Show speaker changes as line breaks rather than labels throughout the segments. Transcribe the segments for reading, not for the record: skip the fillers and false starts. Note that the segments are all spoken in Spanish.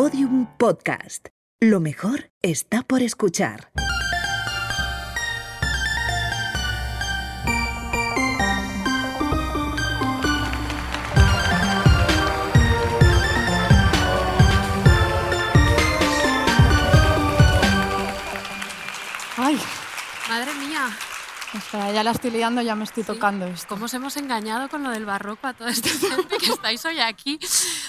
Podium Podcast. Lo mejor está por escuchar.
¡Ay!
¡Madre mía!
Espera, ya la estoy liando, ya me estoy tocando esto.
¿Cómo os hemos engañado con lo del barroco a toda esta gente que estáis hoy aquí?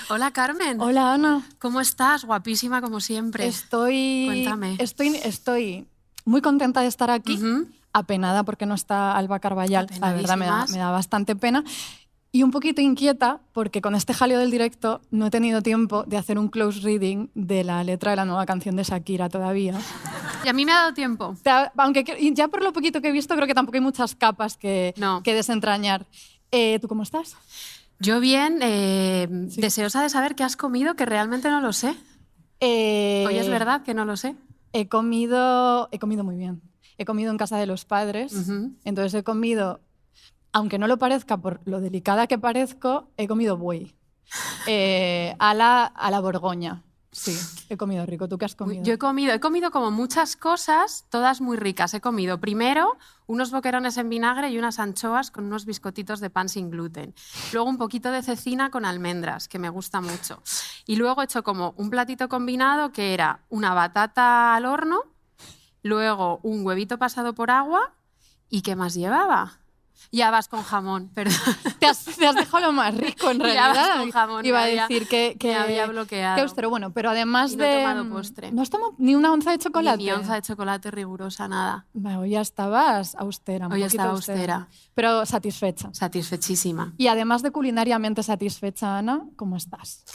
Hola, Carmen.
Hola, Ana.
¿Cómo estás? Guapísima como siempre. Cuéntame.
Estoy muy contenta de estar aquí, apenada porque no está Alba Carballal. La verdad me da bastante pena. Y un poquito inquieta porque con este jaleo del directo no he tenido tiempo de hacer un close reading de la letra de la nueva canción de Shakira todavía.
Y a mí me ha dado tiempo.
Aunque ya por lo poquito que he visto creo que tampoco hay muchas capas que desentrañar. ¿Tú cómo estás?
Yo bien, deseosa de saber qué has comido, que realmente no lo sé. Hoy es verdad que no lo sé.
He comido muy bien. He comido en casa de los padres, entonces he comido, aunque no lo parezca por lo delicada que parezco, he comido buey. A la Borgoña. Sí, he comido rico. ¿Tú qué has comido?
Yo he comido como muchas cosas, todas muy ricas. He comido primero unos boquerones en vinagre y unas anchoas con unos biscotitos de pan sin gluten. Luego un poquito de cecina con almendras, que me gusta mucho. Y luego he hecho como un platito combinado que era una batata al horno, luego un huevito pasado por agua y ¿qué más llevaba? Ya vas con jamón, perdón.
Te has dejado lo más rico, en realidad.
Ya vas con jamón.
Iba a decir que
me había bloqueado.
Qué austero. Bueno, pero además
no he tomado postre.
¿No has tomado ni una onza de chocolate?
Ni onza de chocolate rigurosa, nada.
Hoy ya estabas austera.
Hoy estaba austera.
Pero satisfecha.
Satisfechísima.
Y además de culinariamente satisfecha, Ana, ¿cómo estás?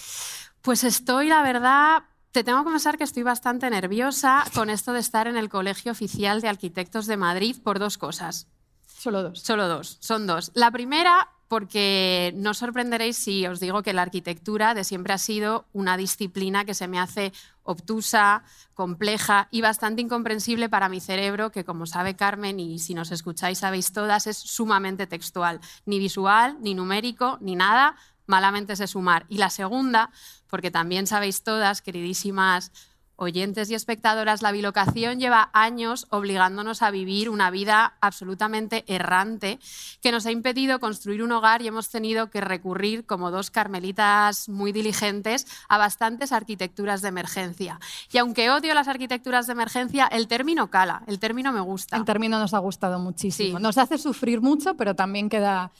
Pues estoy, la verdad... Te tengo que confesar que estoy bastante nerviosa con esto de estar en el Colegio Oficial de Arquitectos de Madrid por dos cosas.
Solo dos.
Son dos. La primera, porque no os sorprenderéis si os digo que la arquitectura de siempre ha sido una disciplina que se me hace obtusa, compleja y bastante incomprensible para mi cerebro, que como sabe Carmen, y si nos escucháis sabéis todas, es sumamente textual. Ni visual, ni numérico, ni nada, malamente sé sumar. Y la segunda, porque también sabéis todas, queridísimas oyentes y espectadoras, la bilocación lleva años obligándonos a vivir una vida absolutamente errante que nos ha impedido construir un hogar y hemos tenido que recurrir, como dos carmelitas muy diligentes, a bastantes arquitecturas de emergencia. Y aunque odio las arquitecturas de emergencia, el término cala, el término me gusta.
El término nos ha gustado muchísimo.
Sí.
Nos hace sufrir mucho, pero también queda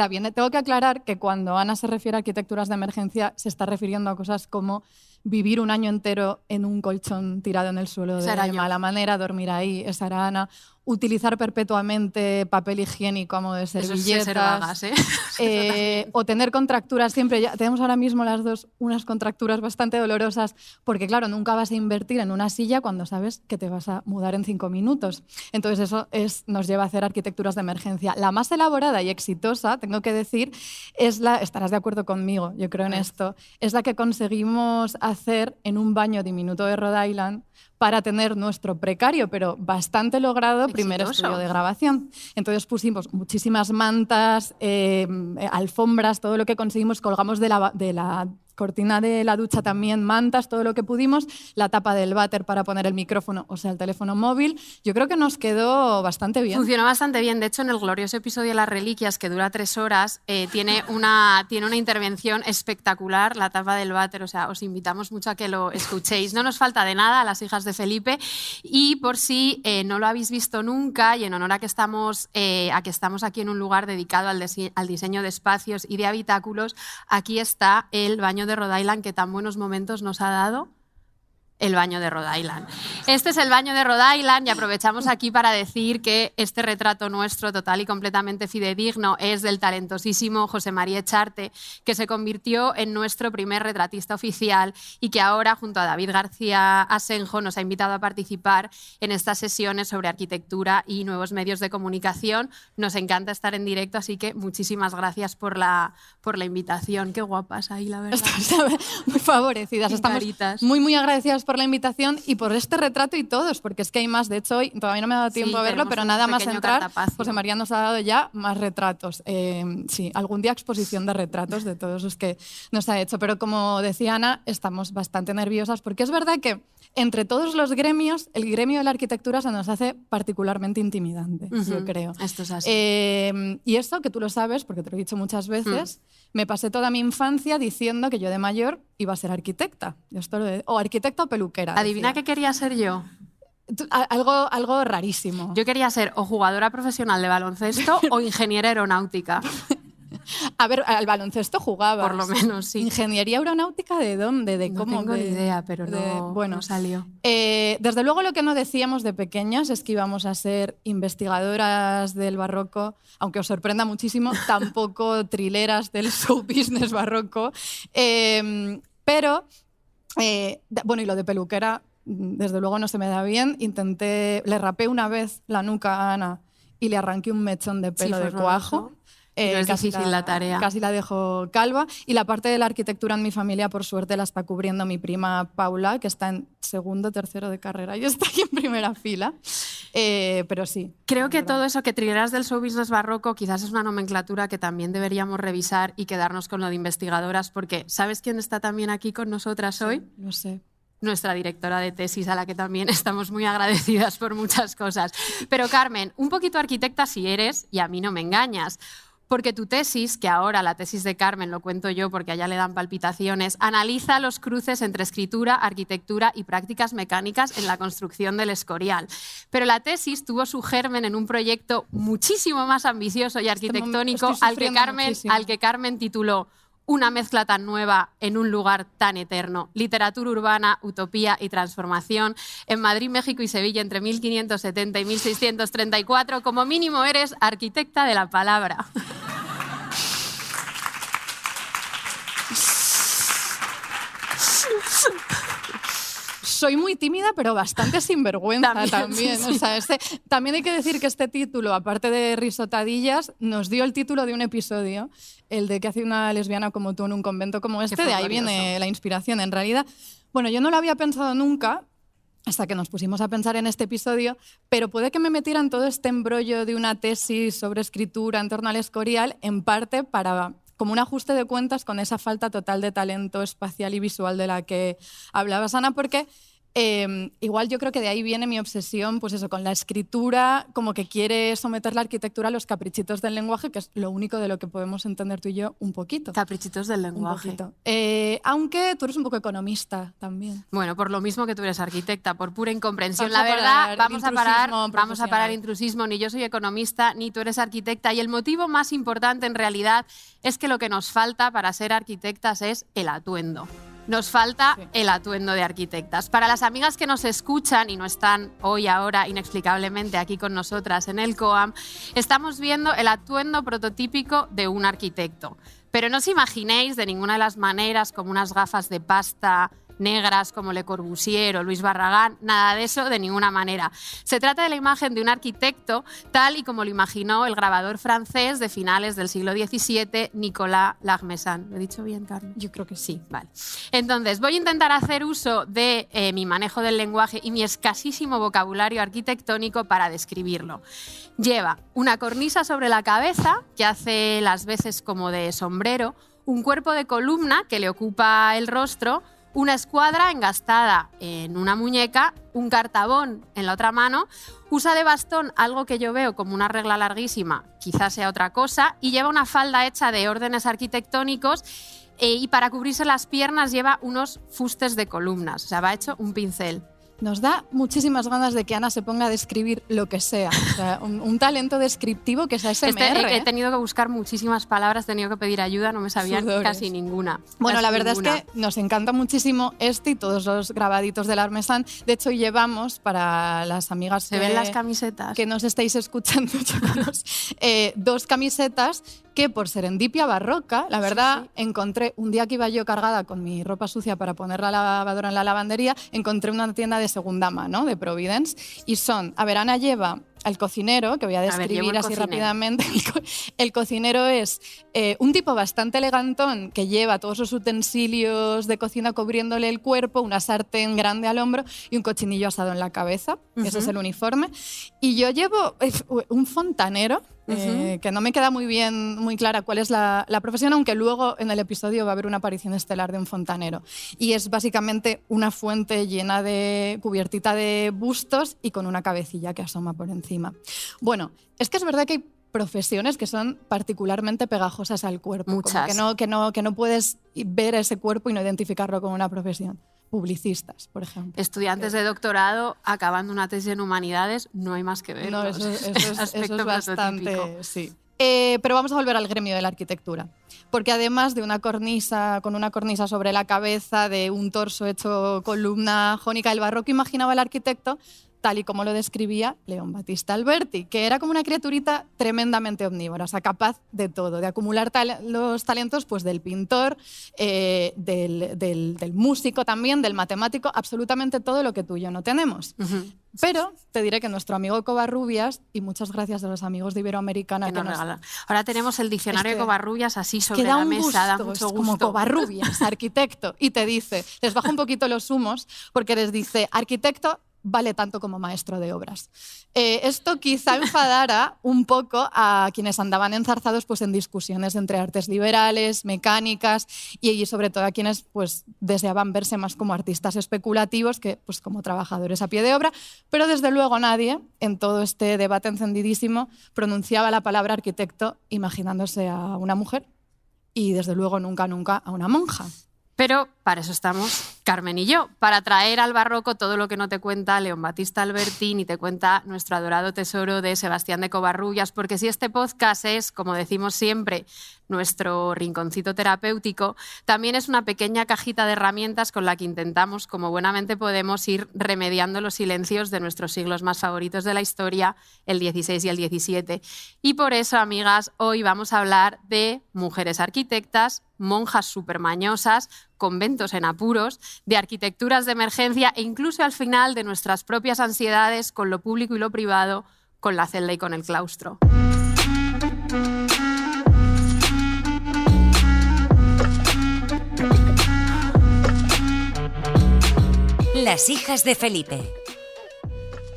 bien. Tengo que aclarar que cuando Ana se refiere a arquitecturas de emergencia se está refiriendo a cosas como vivir un año entero en un colchón tirado en el suelo de mala manera, dormir ahí, esa era Ana. Utilizar perpetuamente papel higiénico a modo de servilletas.
Eso es ser vagas,
o tener contracturas siempre. Ya tenemos ahora mismo las dos unas contracturas bastante dolorosas porque, claro, nunca vas a invertir en una silla cuando sabes que te vas a mudar en 5 minutos. Entonces eso nos lleva a hacer arquitecturas de emergencia. La más elaborada y exitosa, tengo que decir, estarás de acuerdo conmigo, yo creo en esto, es la que conseguimos hacer en un baño diminuto de Rhode Island para tener nuestro precario, pero bastante logrado, primer estudio de grabación. Entonces pusimos muchísimas mantas, alfombras, todo lo que conseguimos, colgamos de la cortina de la ducha también, mantas, todo lo que pudimos, la tapa del váter para poner el micrófono, o sea, el teléfono móvil. Yo creo que nos quedó bastante bien.
Funcionó bastante bien. De hecho, en el glorioso episodio de Las Reliquias, que dura 3 horas, tiene una intervención espectacular, la tapa del váter. O sea, os invitamos mucho a que lo escuchéis. No nos falta de nada a las hijas de Felipe. Y por si no lo habéis visto nunca, y en honor a que estamos aquí en un lugar dedicado al diseño de espacios y de habitáculos, aquí está el baño de Rhode Island que tan buenos momentos nos ha dado. El baño de Rhode Island. Este es el baño de Rhode Island y aprovechamos aquí para decir que este retrato nuestro total y completamente fidedigno es del talentosísimo José María Echarte, que se convirtió en nuestro primer retratista oficial y que ahora, junto a David García Asenjo, nos ha invitado a participar en estas sesiones sobre arquitectura y nuevos medios de comunicación. Nos encanta estar en directo, así que muchísimas gracias por la invitación. Qué guapas ahí, la verdad.
Estamos muy favorecidas. Estamos muy, muy agradecidas por la invitación y por este retrato y todos, porque es que hay más. De hecho, hoy todavía no me ha dado tiempo a verlo,
tenemos
pero
un
nada más
pequeño
entrar,
cartapacio.
José María nos ha dado ya más retratos. Sí, algún día exposición de retratos de todos los que nos ha hecho. Pero como decía Ana, estamos bastante nerviosas porque es verdad que entre todos los gremios, el gremio de la arquitectura se nos hace particularmente intimidante, yo creo.
Esto es así.
Y esto, que tú lo sabes, porque te lo he dicho muchas veces, me pasé toda mi infancia diciendo que yo de mayor iba a ser arquitecta. O arquitecta o peluquera.
Adivina
decía.
qué quería ser yo.
Algo rarísimo.
Yo quería ser o jugadora profesional de baloncesto o ingeniera aeronáutica.
A ver, al baloncesto jugabas.
Por lo menos, sí.
¿Ingeniería aeronáutica de dónde? ¿De
No
cómo?
tengo ni idea, pero no salió.
Desde luego lo que no decíamos de pequeñas es que íbamos a ser investigadoras del barroco, aunque os sorprenda muchísimo, tampoco trileras del show business barroco. Pero, bueno, y lo de peluquera, desde luego no se me da bien. Le rapé una vez la nuca a Ana y le arranqué un mechón de pelo de cuajo.
Es difícil la tarea.
Casi la dejo calva. Y la parte de la arquitectura en mi familia, por suerte, la está cubriendo mi prima Paula, que está en segundo, tercero de carrera y está aquí en primera fila. Pero sí.
Creo que todo eso que trileras del show business barroco quizás es una nomenclatura que también deberíamos revisar y quedarnos con lo de investigadoras, porque ¿sabes quién está también aquí con nosotras hoy?
No sé.
Nuestra directora de tesis, a la que también estamos muy agradecidas por muchas cosas. Pero Carmen, un poquito arquitecta sí eres y a mí no me engañas. Porque tu tesis, que ahora la tesis de Carmen, lo cuento yo porque a ella le dan palpitaciones, analiza los cruces entre escritura, arquitectura y prácticas mecánicas en la construcción del Escorial. Pero la tesis tuvo su germen en un proyecto muchísimo más ambicioso y arquitectónico al que Carmen tituló Una mezcla tan nueva en un lugar tan eterno. Literatura urbana, utopía y transformación. En Madrid, México y Sevilla entre 1570 y 1634. Como mínimo eres arquitecta de la palabra.
Soy muy tímida, pero bastante sinvergüenza también. Sí. O sea, también hay que decir que este título, aparte de risotadillas, nos dio el título de un episodio, el de ¿Qué hace una lesbiana como tú en un convento como este? De ahí viene la inspiración. En realidad, bueno, yo no lo había pensado nunca, hasta que nos pusimos a pensar en este episodio, pero puede que me metiera en todo este embrollo de una tesis sobre escritura en torno al Escorial, en parte para como un ajuste de cuentas con esa falta total de talento espacial y visual de la que hablabas, Ana, porque igual yo creo que de ahí viene mi obsesión, pues eso, con la escritura, como que quiere someter la arquitectura a los caprichitos del lenguaje, que es lo único de lo que podemos entender tú y yo un poquito.
Caprichitos del lenguaje.
Aunque tú eres un poco economista también.
Bueno, por lo mismo que tú eres arquitecta, por pura incomprensión. La verdad, vamos a parar intrusismo. Ni yo soy economista, ni tú eres arquitecta. Y el motivo más importante, en realidad, es que lo que nos falta para ser arquitectas es el atuendo. Nos falta el atuendo de arquitectas. Para las amigas que nos escuchan y no están hoy, ahora, inexplicablemente aquí con nosotras en el COAM, estamos viendo el atuendo prototípico de un arquitecto. Pero no os imaginéis de ninguna de las maneras como unas gafas de pasta negras como Le Corbusier o Luis Barragán, nada de eso de ninguna manera. Se trata de la imagen de un arquitecto tal y como lo imaginó el grabador francés de finales del siglo XVII, Nicolas Lagmesan. ¿Lo he dicho bien, Carmen?
Yo creo que sí.
Vale. Entonces, voy a intentar hacer uso de mi manejo del lenguaje y mi escasísimo vocabulario arquitectónico para describirlo. Lleva una cornisa sobre la cabeza que hace las veces como de sombrero, un cuerpo de columna que le ocupa el rostro, una escuadra engastada en una muñeca, un cartabón en la otra mano, usa de bastón algo que yo veo como una regla larguísima, quizás sea otra cosa, y lleva una falda hecha de órdenes arquitectónicos y para cubrirse las piernas lleva unos fustes de columnas, o sea, va hecho un pincel.
Nos da muchísimas ganas de que Ana se ponga a describir lo que sea. O sea, un talento descriptivo que es ASMR.
He tenido que buscar muchísimas palabras, he tenido que pedir ayuda, no me sabían casi ninguna.
Bueno, la verdad es que nos encanta muchísimo este y todos los grabaditos del Lagmesan. De hecho, llevamos para las amigas
¿Se ven las camisetas?
Que nos estáis escuchando, chicos, 2 camisetas que por serendipia barroca, la verdad, encontré, un día que iba yo cargada con mi ropa sucia para poner la lavadora en la lavandería, encontré una tienda de segunda mano, de Providence, y son, a ver, Ana lleva al cocinero, que voy a describir
llevo el
así
cocinero.
rápidamente. El cocinero es un tipo bastante elegantón que lleva todos los utensilios de cocina cubriéndole el cuerpo, una sartén grande al hombro y un cochinillo asado en la cabeza. Ese es el uniforme. Y yo llevo un fontanero, que no me queda muy clara cuál es la profesión, aunque luego en el episodio va a haber una aparición estelar de un fontanero. Y es básicamente una fuente llena de cubiertita de bustos y con una cabecilla que asoma por encima. Bueno, es que es verdad que hay profesiones que son particularmente pegajosas al cuerpo.
Muchas.
Como que no puedes ver ese cuerpo y no identificarlo como una profesión. Publicistas, por ejemplo.
Estudiantes de doctorado acabando una tesis en humanidades, no hay más que ver.
No, eso es bastante...
prototípico.
Sí. Pero vamos a volver al gremio de la arquitectura, porque además de una cornisa, con una cornisa sobre la cabeza, de un torso hecho columna jónica, el barroco imaginaba al arquitecto tal y como lo describía León Battista Alberti, que era como una criaturita tremendamente omnívora, o sea, capaz de todo, de acumular los talentos pues, del pintor, del músico también, del matemático, absolutamente todo lo que tú y yo no tenemos. Pero te diré que nuestro amigo Covarrubias, y muchas gracias a los amigos de Iberoamericana
Que nos regalan. Ahora tenemos el diccionario de Covarrubias así sobre
da
la
un
mesa, da
gusto,
mucho
es
gusto.
como Covarrubias, arquitecto, y te dice, les baja un poquito los humos porque les dice, arquitecto vale tanto como maestro de obras. Esto quizá enfadara un poco a quienes andaban enzarzados pues, en discusiones entre artes liberales, mecánicas y sobre todo a quienes pues, deseaban verse más como artistas especulativos que pues, como trabajadores a pie de obra, pero desde luego nadie en todo este debate encendidísimo pronunciaba la palabra arquitecto imaginándose a una mujer y desde luego nunca a una monja.
Pero para eso estamos Carmen y yo, para traer al barroco todo lo que no te cuenta León Battista Alberti ni te cuenta nuestro adorado tesoro de Sebastián de Covarrubias, porque si este podcast es, como decimos siempre, nuestro rinconcito terapéutico, también es una pequeña cajita de herramientas con la que intentamos, como buenamente podemos, ir remediando los silencios de nuestros siglos más favoritos de la historia, el XVI y el XVII. Y por eso, amigas, hoy vamos a hablar de mujeres arquitectas, monjas supermañosas, conventos en apuros, de arquitecturas de emergencia e incluso al final de nuestras propias ansiedades con lo público y lo privado, con la celda y con el claustro.
Las hijas de Felipe,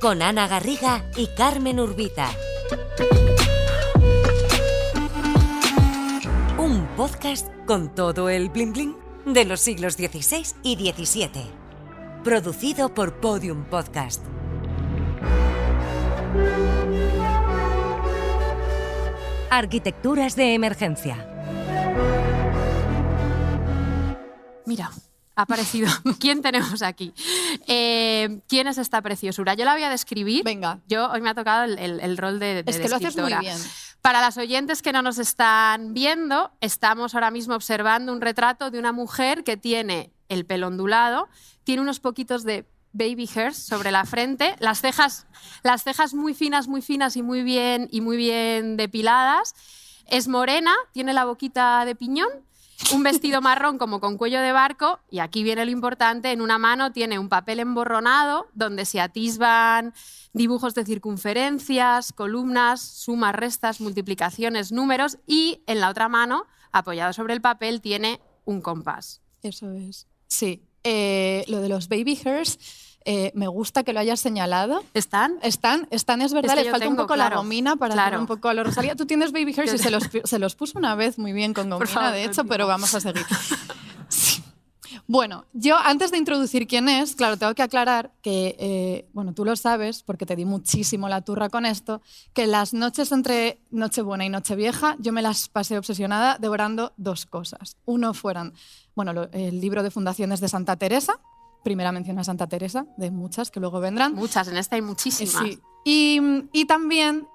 con Ana Garriga y Carmen Urbita. Un podcast con todo el bling bling de los siglos XVI y XVII. Producido por Podium Podcast. Arquitecturas de emergencia.
Mira, ha aparecido. ¿Quién tenemos aquí? ¿Quién es esta preciosura? Yo la voy a describir.
Venga.
Hoy me ha tocado el rol de
Es que lo haces muy
descriptora.
bien.
Para las oyentes que no nos están viendo, estamos ahora mismo observando un retrato de una mujer que tiene el pelo ondulado, tiene unos poquitos de baby hairs sobre la frente, las cejas muy finas y muy bien depiladas, es morena, tiene la boquita de piñón, un vestido marrón como con cuello de barco y aquí viene lo importante, en una mano tiene un papel emborronado donde se atisban dibujos de circunferencias, columnas, sumas, restas, multiplicaciones, números y en la otra mano, apoyado sobre el papel, tiene un compás.
Eso es. Sí. Lo de los baby hairs, me gusta que lo hayas señalado.
¿Están?
Están, es verdad,
Es que
le
yo
falta un
tengo,
poco
claro,
la gomina para hacer un poco a lo Rosalía. Tú tienes baby hairs y se los puso una vez muy bien con gomina,
favor,
de hecho,
contigo.
pero vamos a seguir. Sí. Bueno, yo antes de introducir quién es, claro, tengo que aclarar que, bueno, tú lo sabes, porque te di muchísimo la turra con esto, que las noches entre Nochebuena y Nochevieja yo me las pasé obsesionada devorando dos cosas. Uno fueron, bueno, el libro de fundaciones de Santa Teresa, primera mención a Santa Teresa, de muchas que luego vendrán.
Muchas, en esta hay muchísimas.
Sí. Y también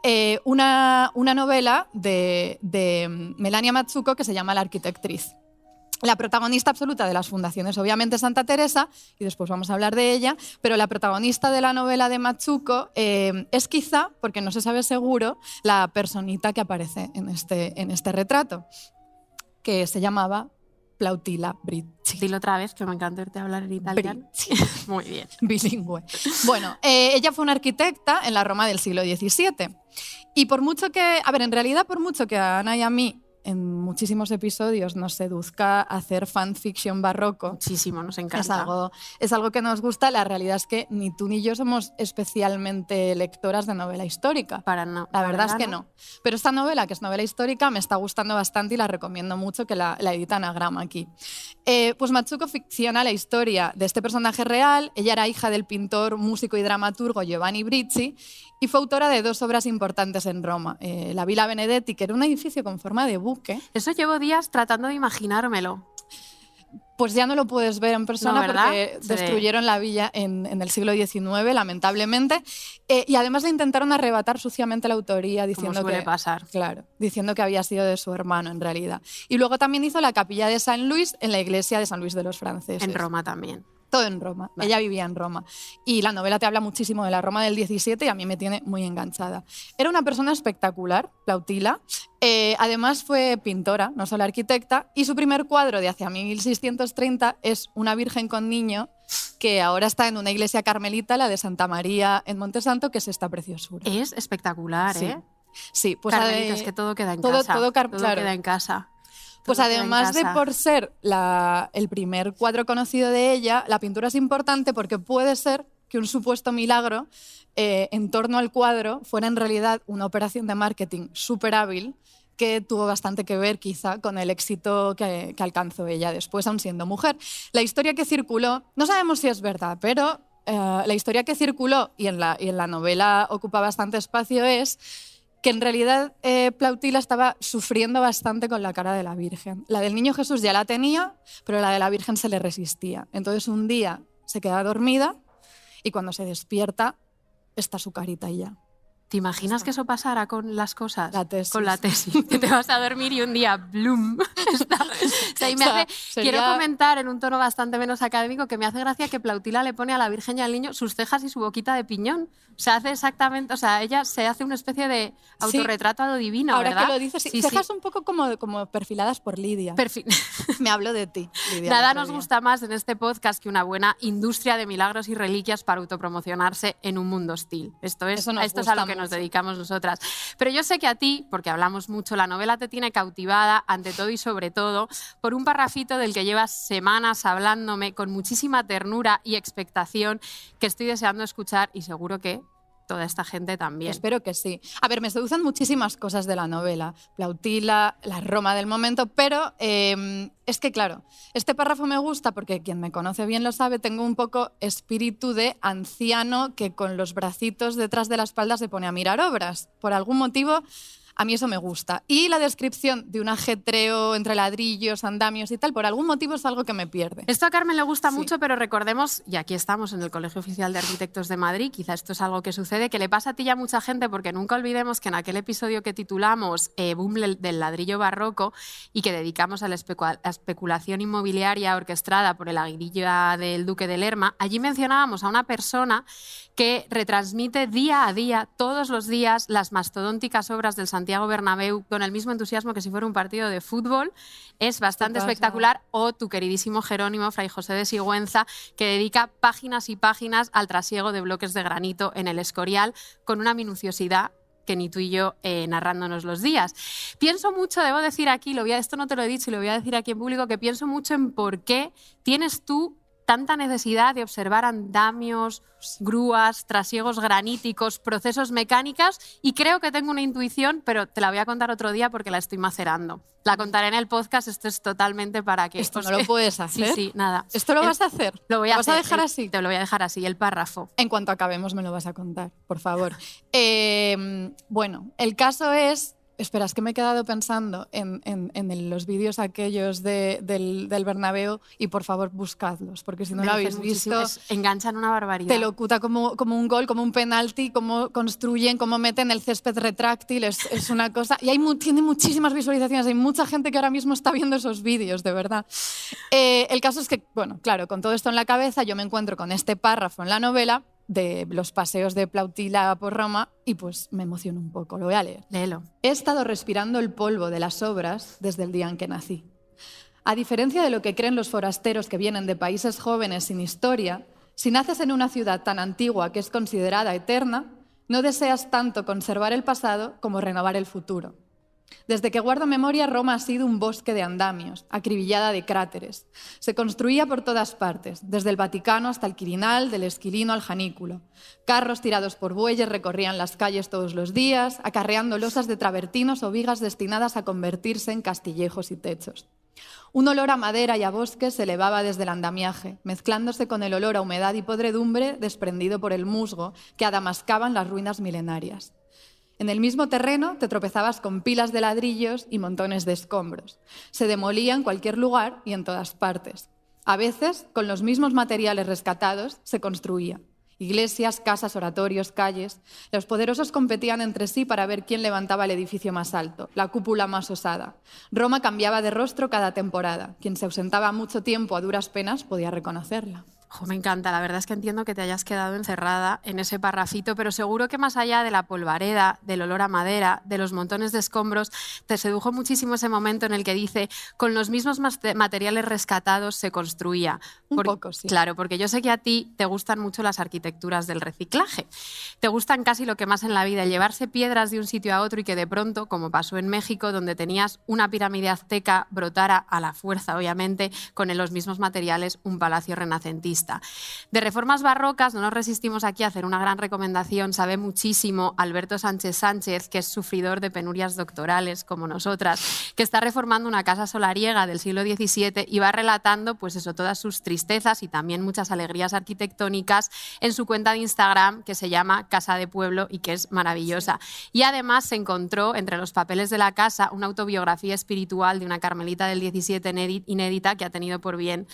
una novela de Melania Matsuko que se llama La arquitectriz. La protagonista absoluta de las fundaciones, obviamente, es Santa Teresa, y después vamos a hablar de ella, pero la protagonista de la novela de Matsuko es quizá, porque no se sabe seguro, la personita que aparece en este retrato, que se llamaba Plautilla Brizzi.
Dilo otra vez, que me encanta oírte hablar en italiano. Muy bien.
Bilingüe. Bueno, ella fue una arquitecta en la Roma del siglo XVII. Y por mucho que, en realidad por mucho que a Ana y a mí en muchísimos episodios nos seduzca hacer fanfiction barroco.
Muchísimo, nos encanta.
Es algo que nos gusta. La realidad es que ni tú ni yo somos especialmente lectoras de novela histórica. La verdad es que no. Pero esta novela, que es novela histórica, me está gustando bastante y la recomiendo mucho, que la edita Anagrama aquí. Pues Mazzucco ficciona la historia de este personaje real. Ella era hija del pintor, músico y dramaturgo Giovanni Brizzi y fue autora de 2 obras importantes en Roma. La Villa Benedetti, que era un edificio con forma de buque.
Eso llevo días tratando de imaginármelo.
Pues ya no lo puedes ver en persona, no, porque destruyeron la villa en el siglo XIX, lamentablemente. Y además le intentaron arrebatar suciamente la autoría, diciendo
suele pasar.
Claro, diciendo que había sido de su hermano, en realidad. Y luego también hizo la capilla de San Luis en la iglesia de San Luis de los Franceses.
En Roma también.
Todo en Roma. Vale. Ella vivía en Roma. Y la novela te habla muchísimo de la Roma del XVII y a mí me tiene muy enganchada. Era una persona espectacular, Plautilla. Además fue pintora, no solo arquitecta, y su primer cuadro de hacia 1630 es una Virgen con niño que ahora está en una iglesia carmelita, la de Santa María en Montesanto, que es esta preciosura.
Es espectacular, ¿eh?
Sí, pues
Carmelita, es que todo queda en casa. Todo
claro.
queda en casa.
Pues además de por ser el primer cuadro conocido de ella, la pintura es importante porque puede ser que un supuesto milagro en torno al cuadro fuera en realidad una operación de marketing súper hábil que tuvo bastante que ver quizá con el éxito que alcanzó ella después, aun siendo mujer. La historia que circuló, no sabemos si es verdad, pero la historia que circuló y en la novela ocupa bastante espacio es que en realidad Plautilla estaba sufriendo bastante con la cara de la Virgen. La del niño Jesús ya la tenía, pero la de la Virgen se le resistía. Entonces un día se queda dormida y cuando se despierta está su carita y ya.
¿Te imaginas que eso pasara con las cosas?
La tesis.
Con la tesis. Que te vas a dormir y un día, ¡blum! Quiero comentar en un tono bastante menos académico que me hace gracia que Plautilla le pone a la Virgen y al niño sus cejas y su boquita de piñón. O sea, hace exactamente, ella se hace una especie de autorretrato a lo divino,
ahora
¿verdad?
Que lo dices, cejas un poco como perfiladas por Lidia. Me hablo de ti, Lidia.
Nada nos gusta más en este podcast que una buena industria de milagros y reliquias para autopromocionarse en un mundo hostil. Esto es a lo que nos dedicamos nosotras. Pero yo sé que a ti, porque hablamos mucho, la novela te tiene cautivada ante todo y sobre todo por un parrafito del que llevas semanas hablándome con muchísima ternura y expectación que estoy deseando escuchar y seguro que toda esta gente también.
Espero que sí. A ver, me seducen muchísimas cosas de la novela. Plautilla, la Roma del momento, pero es que, claro, este párrafo me gusta porque quien me conoce bien lo sabe, tengo un poco espíritu de anciano que con los bracitos detrás de la espalda se pone a mirar obras. Por algún motivo, a mí eso me gusta. Y la descripción de un ajetreo entre ladrillos, andamios y tal, por algún motivo es algo que me pierde.
Esto a Carmen le gusta mucho, pero recordemos, y aquí estamos en el Colegio Oficial de Arquitectos de Madrid, quizá esto es algo que sucede, que le pasa a ti y a mucha gente, porque nunca olvidemos que en aquel episodio que titulamos Boom del ladrillo barroco y que dedicamos a la especulación inmobiliaria orquestada por el aguililla del Duque de Lerma, allí mencionábamos a una persona que retransmite día a día, todos los días, las mastodónticas obras del Santiago Bernabéu con el mismo entusiasmo que si fuera un partido de fútbol. Es bastante espectacular. O tu queridísimo Jerónimo, Fray José de Sigüenza, que dedica páginas y páginas al trasiego de bloques de granito en el Escorial con una minuciosidad que ni tú y yo narrándonos los días. Pienso mucho, debo decir aquí, esto no te lo he dicho y lo voy a decir aquí en público, que pienso mucho en por qué tienes tú tanta necesidad de observar andamios, grúas, trasiegos graníticos, procesos mecánicos, y creo que tengo una intuición, pero te la voy a contar otro día porque la estoy macerando. La contaré en el podcast, esto es totalmente para que...
¿Esto no lo puedes hacer?
Sí, nada.
¿Esto lo vas a hacer?
Lo voy a
hacer. ¿Vas a dejar así?
Te lo voy a dejar así, el párrafo.
En cuanto acabemos me lo vas a contar, por favor. Bueno, el caso es... Espera, es que me he quedado pensando en los vídeos aquellos del Bernabéu y por favor buscadlos, porque si no lo habéis visto...
Enganchan una barbaridad.
Te lo cuta como un gol, como un penalti, cómo construyen, cómo meten el césped retráctil, es una cosa... Y tiene muchísimas visualizaciones, hay mucha gente que ahora mismo está viendo esos vídeos, de verdad. El caso es que, bueno, claro, con todo esto en la cabeza yo me encuentro con este párrafo en la novela de los paseos de Plautilla por Roma y pues me emociono un poco, lo voy a leer.
Léelo.
He estado respirando el polvo de las obras desde el día en que nací. A diferencia de lo que creen los forasteros que vienen de países jóvenes sin historia, si naces en una ciudad tan antigua que es considerada eterna, no deseas tanto conservar el pasado como renovar el futuro. Desde que guardo memoria, Roma ha sido un bosque de andamios, acribillada de cráteres. Se construía por todas partes, desde el Vaticano hasta el Quirinal, del Esquilino al Janículo. Carros tirados por bueyes recorrían las calles todos los días, acarreando losas de travertinos o vigas destinadas a convertirse en castillejos y techos. Un olor a madera y a bosque se elevaba desde el andamiaje, mezclándose con el olor a humedad y podredumbre desprendido por el musgo que adamascaban las ruinas milenarias. En el mismo terreno te tropezabas con pilas de ladrillos y montones de escombros. Se demolía en cualquier lugar y en todas partes. A veces, con los mismos materiales rescatados, se construía. Iglesias, casas, oratorios, calles. Los poderosos competían entre sí para ver quién levantaba el edificio más alto, la cúpula más osada. Roma cambiaba de rostro cada temporada. Quien se ausentaba mucho tiempo a duras penas podía reconocerla.
Me encanta, la verdad es que entiendo que te hayas quedado encerrada en ese parrafito, pero seguro que más allá de la polvareda, del olor a madera, de los montones de escombros, te sedujo muchísimo ese momento en el que dice, con los mismos materiales rescatados se construía.
Un poco, sí.
Claro, porque yo sé que a ti te gustan mucho las arquitecturas del reciclaje. Te gustan casi lo que más en la vida, llevarse piedras de un sitio a otro y que de pronto, como pasó en México, donde tenías una pirámide azteca, brotara a la fuerza, obviamente, con los mismos materiales, un palacio renacentista. De reformas barrocas no nos resistimos aquí a hacer una gran recomendación. Sabe muchísimo Alberto Sánchez Sánchez, que es sufridor de penurias doctorales como nosotras, que está reformando una casa solariega del siglo XVII y va relatando pues eso, todas sus tristezas y también muchas alegrías arquitectónicas en su cuenta de Instagram que se llama Casa de Pueblo y que es maravillosa. Y además se encontró entre los papeles de la casa una autobiografía espiritual de una carmelita del XVII inédita que ha tenido por bien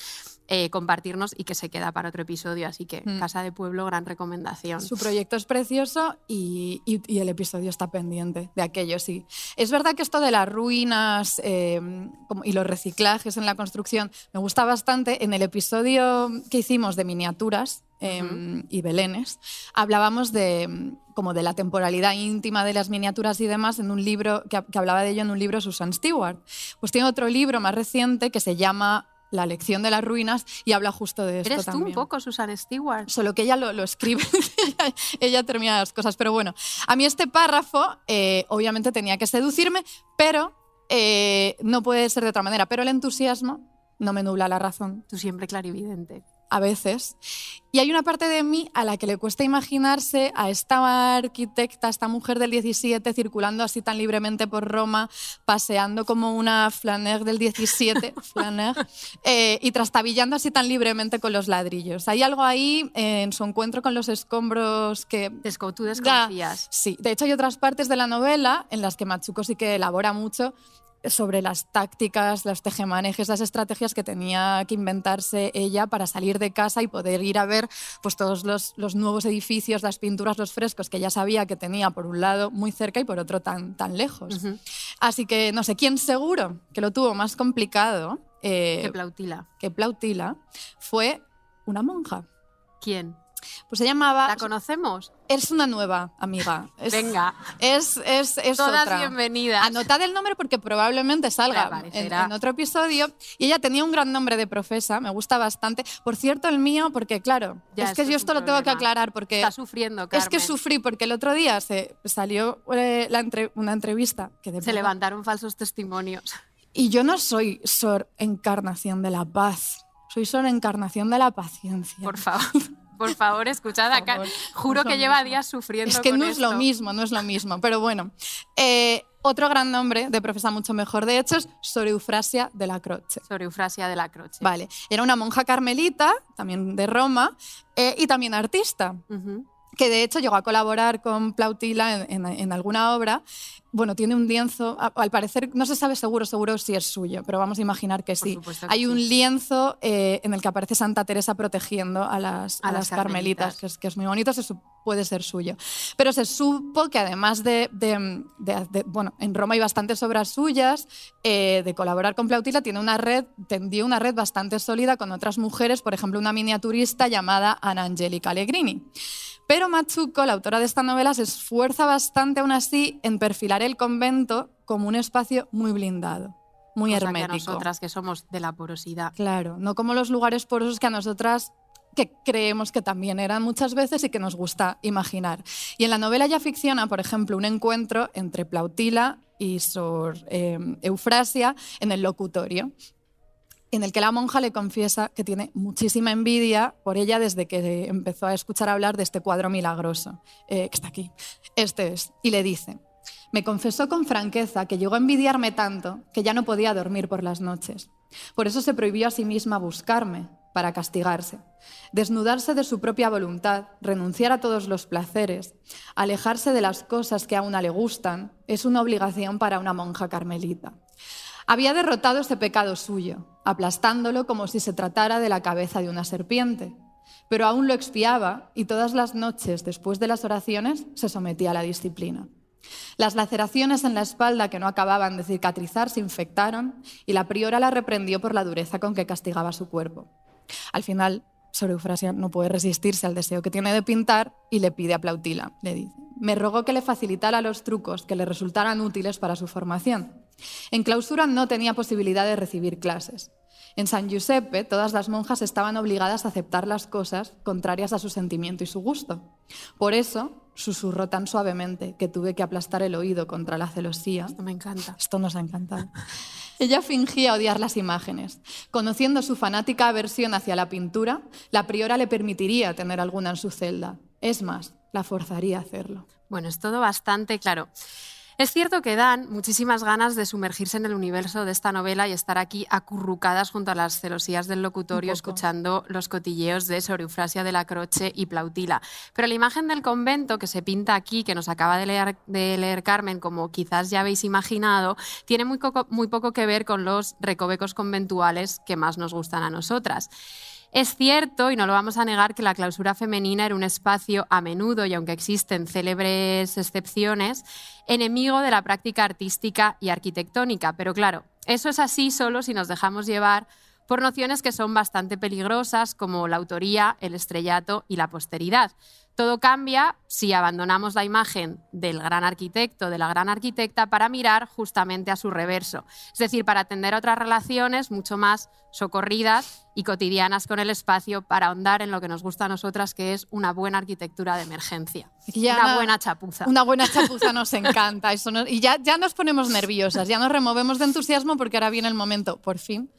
compartirnos y que se queda para otro episodio, así que Casa de Pueblo, gran recomendación.
Su proyecto es precioso y el episodio está pendiente de aquello, sí. Es verdad que esto de las ruinas y los reciclajes en la construcción me gusta bastante. En el episodio que hicimos de miniaturas y belenes, hablábamos como de la temporalidad íntima de las miniaturas y demás en un libro que hablaba de ello en un libro Susan Stewart. Pues tiene otro libro más reciente que se llama La lección de las ruinas y habla justo de esto
también. ¿Eres tú un poco Susan Stewart?
Solo que ella lo escribe, ella termina las cosas. Pero bueno, a mí este párrafo obviamente tenía que seducirme, pero no puede ser de otra manera. Pero el entusiasmo no me nubla la razón.
Tú siempre clarividente.
A veces. Y hay una parte de mí a la que le cuesta imaginarse a esta arquitecta, esta mujer del 17, circulando así tan libremente por Roma, paseando como una Flaneur del 17, Flaneur, y trastabillando así tan libremente con los ladrillos. Hay algo ahí en su encuentro con los escombros que...
Tú desconfías.
Sí, de hecho hay otras partes de la novela en las que Machuco sí que elabora mucho sobre las tácticas, los tejemanejes, las estrategias que tenía que inventarse ella para salir de casa y poder ir a ver pues, todos los nuevos edificios, las pinturas, los frescos que ella sabía que tenía por un lado muy cerca y por otro tan lejos. Así que, no sé, ¿quién seguro que lo tuvo más complicado
que Plautila
fue una monja?
¿Quién?
Pues se llamaba...
¿La conocemos?
Es una nueva amiga.
Venga.
Es
todas
otra.
Bienvenidas.
Anotad el nombre porque probablemente salga en otro episodio. Y ella tenía un gran nombre de profesa, me gusta bastante. Por cierto, el mío, porque claro,
ya,
es que yo esto lo tengo que aclarar porque...
Está sufriendo, Carmen.
Es que sufrí porque el otro día se salió una entrevista que
se levantaron falsos testimonios.
Y yo no soy Sor Encarnación de la Paz, soy Sor Encarnación de la Paciencia.
Por favor. Por favor, escuchad acá. Juro que lleva días sufriendo.
Es que
con
no
esto.
No es lo mismo. Pero bueno, otro gran nombre de profesa mucho mejor, de hecho, es Sor Eufrasia de la Croce.
Sor Eufrasia de la Croce.
Vale. Era una monja carmelita, también de Roma, y también artista. Que de hecho llegó a colaborar con Plautila en alguna obra. Bueno, tiene un lienzo, al parecer, no se sabe seguro si es suyo, pero vamos a imaginar que sí. Hay un lienzo en el que aparece Santa Teresa protegiendo a las carmelitas, que es muy bonito, puede ser suyo. Pero se supo que además bueno, en Roma hay bastantes obras suyas, de colaborar con Plautila, tendió una red bastante sólida con otras mujeres, por ejemplo, una miniaturista llamada Anna Angelica Allegrini. Pero Machuco, la autora de esta novela, se esfuerza bastante aún así en perfilar el convento como un espacio muy blindado. muy
Cosa
hermético.
que a nosotras que somos de la porosidad.
Claro, no como los lugares porosos que a nosotras que creemos que también eran muchas veces y que nos gusta imaginar. Y en la novela ya ficciona, por ejemplo, un encuentro entre Plautila y Sor Eufrasia en el locutorio, en el que la monja le confiesa que tiene muchísima envidia por ella desde que empezó a escuchar hablar de este cuadro milagroso, que está aquí. Este es. Y le dice: me confesó con franqueza que llegó a envidiarme tanto que ya no podía dormir por las noches. Por eso se prohibió a sí misma buscarme, para castigarse. Desnudarse de su propia voluntad, renunciar a todos los placeres, alejarse de las cosas que a una le gustan, es una obligación para una monja carmelita. Había derrotado ese pecado suyo, aplastándolo como si se tratara de la cabeza de una serpiente, pero aún lo expiaba y todas las noches, después de las oraciones, se sometía a la disciplina. Las laceraciones en la espalda que no acababan de cicatrizar se infectaron y la priora la reprendió por la dureza con que castigaba su cuerpo. Al final, Sor Eufrasia no puede resistirse al deseo que tiene de pintar y le pide a Plautila. Le dice: me rogó que le facilitara los trucos que le resultaran útiles para su formación. En clausura no tenía posibilidad de recibir clases. En San Giuseppe todas las monjas estaban obligadas a aceptar las cosas contrarias a su sentimiento y su gusto. Por eso susurró tan suavemente que tuve que aplastar el oído contra la celosía.
Esto me encanta.
Esto nos ha encantado. Ella fingía odiar las imágenes. Conociendo su fanática aversión hacia la pintura, la priora le permitiría tener alguna en su celda. Es más, la forzaría a hacerlo.
Bueno, es todo bastante claro. Es cierto que dan muchísimas ganas de sumergirse en el universo de esta novela y estar aquí acurrucadas junto a las celosías del locutorio escuchando los cotilleos de Sor Eufrasia de la Croce y Plautila. Pero la imagen del convento que se pinta aquí, que nos acaba de leer Carmen, como quizás ya habéis imaginado, tiene muy poco que ver con los recovecos conventuales que más nos gustan a nosotras. Es cierto, y no lo vamos a negar, que la clausura femenina era un espacio a menudo, y aunque existen célebres excepciones, enemigo de la práctica artística y arquitectónica. Pero claro, eso es así solo si nos dejamos llevar por nociones que son bastante peligrosas, como la autoría, el estrellato y la posteridad. Todo cambia si abandonamos la imagen del gran arquitecto, de la gran arquitecta, para mirar justamente a su reverso. Es decir, para atender a otras relaciones mucho más socorridas y cotidianas con el espacio, para ahondar en lo que nos gusta a nosotras, que es una buena arquitectura de emergencia. Una buena chapuza.
Una buena chapuza nos encanta. Y ya nos ponemos nerviosas, ya nos removemos de entusiasmo porque ahora viene el momento, por fin,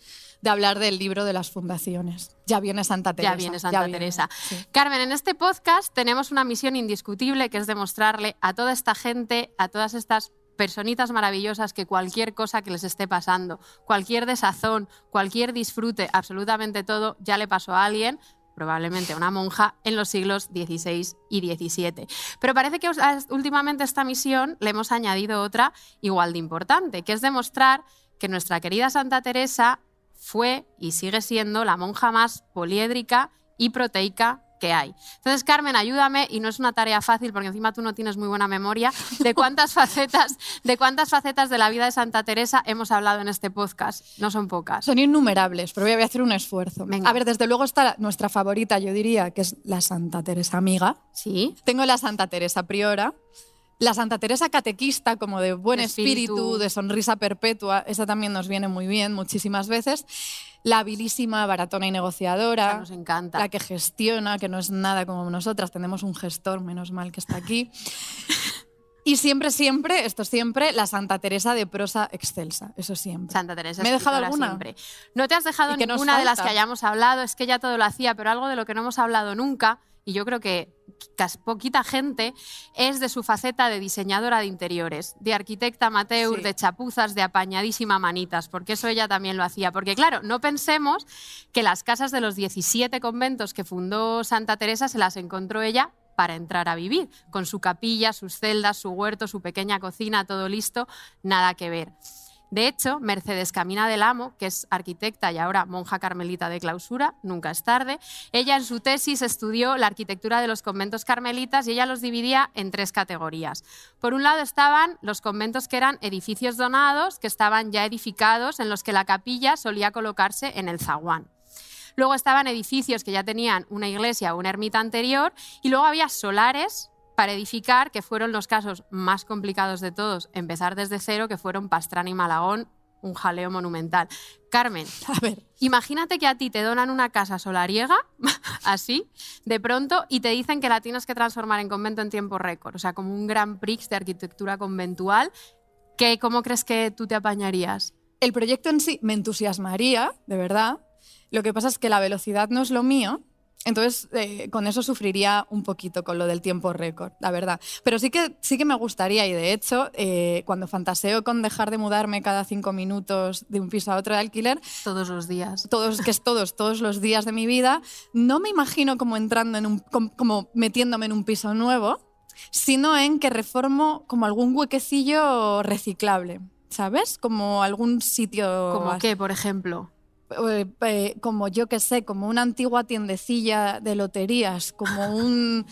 de hablar del libro de las fundaciones. Ya viene Santa Teresa.
Ya viene Santa Teresa.
Sí.
Carmen, en este podcast tenemos una misión indiscutible, que es demostrarle a toda esta gente, a todas estas personitas maravillosas, que cualquier cosa que les esté pasando, cualquier desazón, cualquier disfrute, absolutamente todo, ya le pasó a alguien, probablemente a una monja, en los siglos XVI y XVII. Pero parece que últimamente a esta misión le hemos añadido otra igual de importante, que es demostrar que nuestra querida Santa Teresa fue y sigue siendo la monja más poliédrica y proteica que hay. Entonces, Carmen, ayúdame, y no es una tarea fácil porque encima tú no tienes muy buena memoria, de cuántas facetas de la vida de Santa Teresa hemos hablado en este podcast. No son pocas.
Son innumerables, pero voy a hacer un esfuerzo.
Venga.
A ver, desde luego está nuestra favorita, yo diría, que es la Santa Teresa amiga.
¿Sí?
Tengo la Santa Teresa priora, la Santa Teresa catequista, como de buen espíritu, de sonrisa perpetua, esa también nos viene muy bien muchísimas veces. La habilísima, baratona y negociadora.
Esa nos encanta.
La que gestiona, que no es nada como nosotras, tenemos un gestor, menos mal que está aquí. Y siempre, la Santa Teresa de prosa excelsa, eso siempre.
Santa Teresa,
¿Me he dejado
escritora
alguna?
Siempre. No te has dejado
¿Y qué nos
ninguna de las
falta?
que hayamos hablado, es que ella todo lo hacía, pero algo de lo que no hemos hablado nunca, y yo creo que poquita gente, es de su faceta de diseñadora de interiores, de arquitecta amateur,
Sí.
de chapuzas, de apañadísima manitas, porque eso ella también lo hacía. Porque claro, no pensemos que las casas de los 17 conventos que fundó Santa Teresa se las encontró ella para entrar a vivir, con su capilla, sus celdas, su huerto, su pequeña cocina, todo listo, nada que ver. De hecho, Mercedes Camina del Amo, que es arquitecta y ahora monja carmelita de clausura, nunca es tarde, ella en su tesis estudió la arquitectura de los conventos carmelitas y ella los dividía en 3 categorías. Por un lado estaban los conventos que eran edificios donados, que estaban ya edificados, en los que la capilla solía colocarse en el zaguán. Luego estaban edificios que ya tenían una iglesia o una ermita anterior, y luego había solares para edificar, que fueron los casos más complicados de todos, empezar desde cero, que fueron Pastrana y Malagón, un jaleo monumental. Carmen,
A ver,
imagínate que a ti te donan una casa solariega, así, de pronto, y te dicen que la tienes que transformar en convento en tiempo récord, o sea, como un Grand Prix de arquitectura conventual. ¿Cómo crees que tú te apañarías?
el proyecto en sí me entusiasmaría, de verdad. Lo que pasa es que la velocidad no es lo mío. Entonces, con eso sufriría un poquito con lo del tiempo récord, la verdad. Pero sí que me gustaría, y de hecho, cuando fantaseo con dejar de mudarme cada 5 minutos de un piso a otro de alquiler,
Todos los días.
todos los días de mi vida, no me imagino como entrando como metiéndome en un piso nuevo, sino en que reformo como algún huequecillo reciclable, ¿sabes? Como algún sitio...
¿Cómo
así.
qué, por ejemplo?
Como yo que sé, como una antigua tiendecilla de loterías, como un...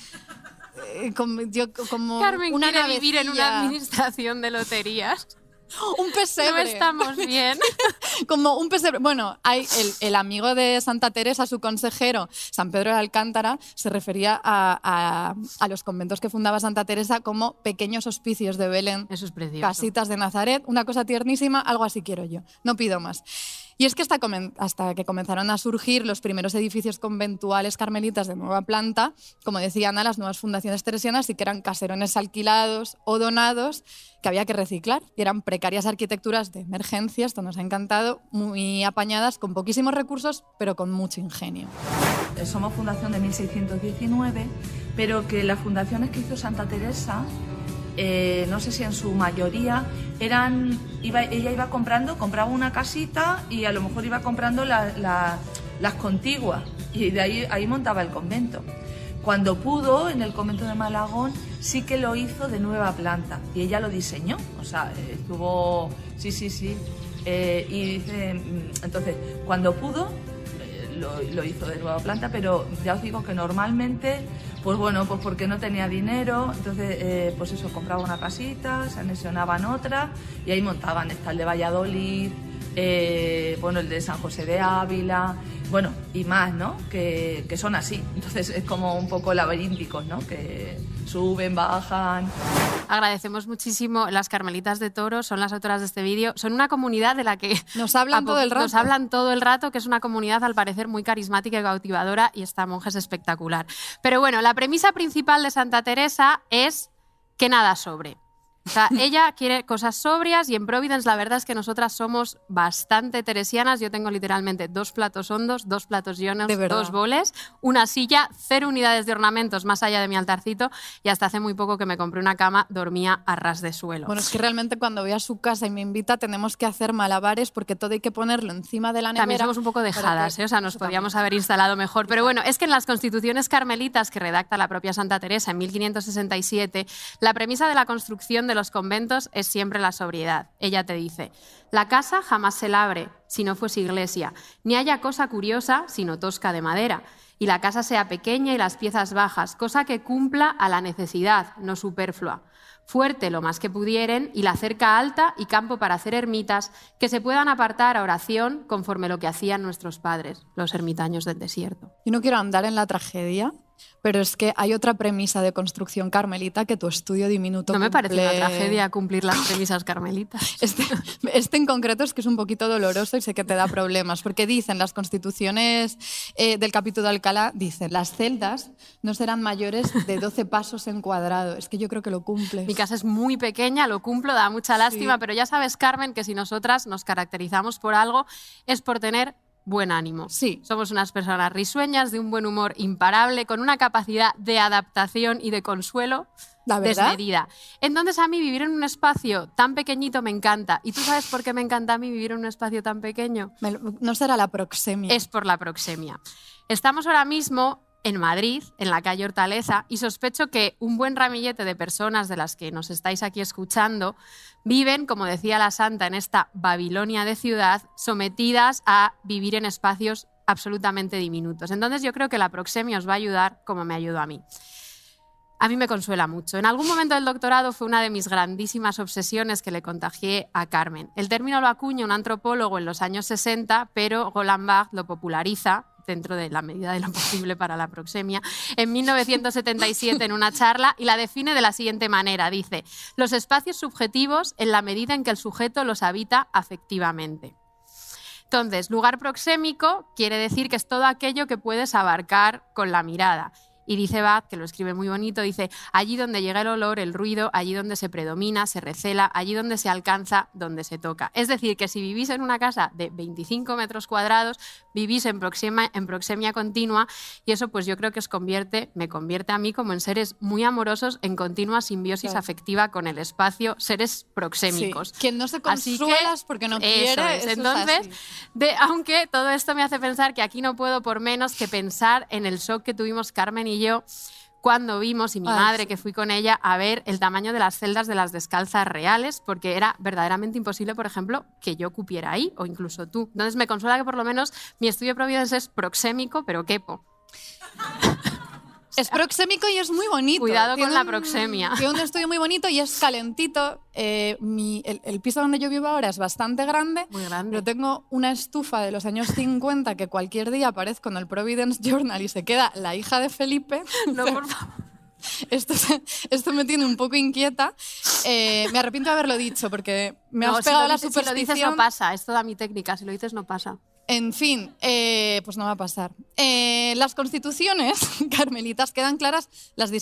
como
Carmen
una
quiere vivir en una
navecilla,
administración de loterías.
un
No
pesebre.
estamos bien.
Como un pesebre. Bueno, hay el amigo de Santa Teresa, su consejero, San Pedro de Alcántara, se refería a los conventos que fundaba Santa Teresa como pequeños hospicios de Belén,
Eso es precioso.
casitas de Nazaret, una cosa tiernísima, algo así quiero yo, no pido más. Y es que hasta que comenzaron a surgir los primeros edificios conventuales carmelitas de nueva planta, como decía Ana, las nuevas fundaciones teresianas sí que eran caserones alquilados o donados que había que reciclar, y eran precarias arquitecturas de emergencia, esto nos ha encantado, muy apañadas, con poquísimos recursos, pero con mucho ingenio.
Somos fundación de 1619, pero que las fundaciones que hizo Santa Teresa, no sé si en su mayoría, ella iba compraba una casita y a lo mejor iba comprando las contiguas, y de ahí montaba el convento. Cuando pudo, en el convento de Malagón, sí que lo hizo de nueva planta y ella lo diseñó, o sea, estuvo... Sí. Y dice, entonces, cuando pudo, lo hizo de nueva planta, pero ya os digo que normalmente, pues bueno, pues porque no tenía dinero, entonces, pues eso, compraba una casita, se anexionaban otra y ahí montaban, está el de Valladolid, bueno, el de San José de Ávila, bueno, y más, ¿no? Que son así, entonces es como un poco laberínticos, ¿no? Que suben, bajan.
Agradecemos muchísimo. Las Carmelitas de Toro son las autoras de este vídeo. Son una comunidad de la que
Nos hablan todo el rato.
Nos hablan todo el rato, que es una comunidad al parecer muy carismática y cautivadora, y esta monja es espectacular. Pero bueno, la premisa principal de Santa Teresa es que nada sobre. O sea, ella quiere cosas sobrias, y en Providence la verdad es que nosotras somos bastante teresianas. Yo tengo literalmente 2 platos hondos, 2 platos llenos,
De verdad.
2 boles, una silla, 0 unidades de ornamentos más allá de mi altarcito, y hasta hace muy poco que me compré una cama, dormía a ras de suelo.
Bueno, es que realmente cuando voy a su casa y me invita tenemos que hacer malabares porque todo hay que ponerlo encima de la nevera.
También somos un poco
para
dejadas,
que-
o sea, nos
Eso
podíamos
también.
haber instalado mejor. Pero bueno, es que en las constituciones carmelitas que redacta la propia Santa Teresa en 1567, la premisa de la construcción de los conventos es siempre la sobriedad. Ella te dice: la casa jamás se labre si no fuese iglesia, ni haya cosa curiosa sino tosca de madera, y la casa sea pequeña y las piezas bajas, cosa que cumpla a la necesidad, no superflua. Fuerte lo más que pudieren, y la cerca alta y campo para hacer ermitas que se puedan apartar a oración conforme lo que hacían nuestros padres, los ermitaños del desierto.
Yo no quiero andar en la tragedia, pero es que hay otra premisa de construcción carmelita que tu estudio diminuto
No me parece una
cumple.
tragedia cumplir las premisas carmelitas.
Este en concreto es que es un poquito doloroso y sé que te da problemas, porque dicen las constituciones del capítulo de Alcalá, dicen las celdas no serán mayores de 12 pasos en cuadrado. Es que yo creo que lo cumples.
Mi casa es muy pequeña, lo cumplo, da mucha lástima,
Sí.
pero ya sabes, Carmen, que si nosotras nos caracterizamos por algo es por tener buen ánimo.
Sí.
Somos unas personas risueñas, de un buen humor imparable, con una capacidad de adaptación y de consuelo
¿La verdad?
desmedida. Entonces, a mí vivir en un espacio tan pequeñito me encanta. ¿Y tú sabes por qué me encanta a mí vivir en un espacio tan pequeño?
No será la proxemia.
Es por la proxemia. Estamos ahora mismo en Madrid, en la calle Hortaleza, y sospecho que un buen ramillete de personas de las que nos estáis aquí escuchando viven, como decía la santa, en esta Babilonia de ciudad, sometidas a vivir en espacios absolutamente diminutos. Entonces yo creo que la proxemia os va a ayudar como me ayudó a mí. A mí me consuela mucho. En algún momento del doctorado fue una de mis grandísimas obsesiones que le contagié a Carmen. El término lo acuña un antropólogo en los años 60, pero Roland Barthes lo populariza dentro de la medida de lo posible para la proxemia, en 1977 en una charla y la define de la siguiente manera. Dice, los espacios subjetivos en la medida en que el sujeto los habita afectivamente. Entonces, lugar proxémico quiere decir que es todo aquello que puedes abarcar con la mirada. Y dice Bach, que lo escribe muy bonito, dice, allí donde llega el olor, el ruido, allí donde se predomina, se recela, allí donde se alcanza, donde se toca. Es decir, que si vivís en una casa de 25 metros cuadrados, vivís en proxemia continua y eso pues yo creo que me convierte a mí como en seres muy amorosos, en continua simbiosis afectiva con el espacio, seres proxémicos.
Sí. Quien no se consuela es porque no quiere.
Eso es. Entonces, aunque todo esto me hace pensar que aquí no puedo por menos que pensar en el shock que tuvimos Carmen y yo cuando vimos, y mi madre, que fui con ella, a ver el tamaño de las celdas de las descalzas reales, porque era verdaderamente imposible, por ejemplo, que yo cupiera ahí, o incluso tú. Entonces me consuela que por lo menos mi estudio Providence es proxémico, pero quepo.
Es proxémico y es muy bonito.
Cuidado con la proxemia.
Tiene un estudio muy bonito y es calentito. El piso donde yo vivo ahora es bastante grande.
Muy grande.
Pero tengo una estufa de los años 50 que cualquier día aparezco en el Providence Journal y se queda la hija de Felipe.
No, por favor.
Esto me tiene un poco inquieta. Me arrepiento de haberlo dicho porque me has pegado la superstición.
Si lo dices no pasa, es toda mi técnica. Si lo dices no pasa.
En fin, pues no va a pasar. Las constituciones carmelitas quedan claras, las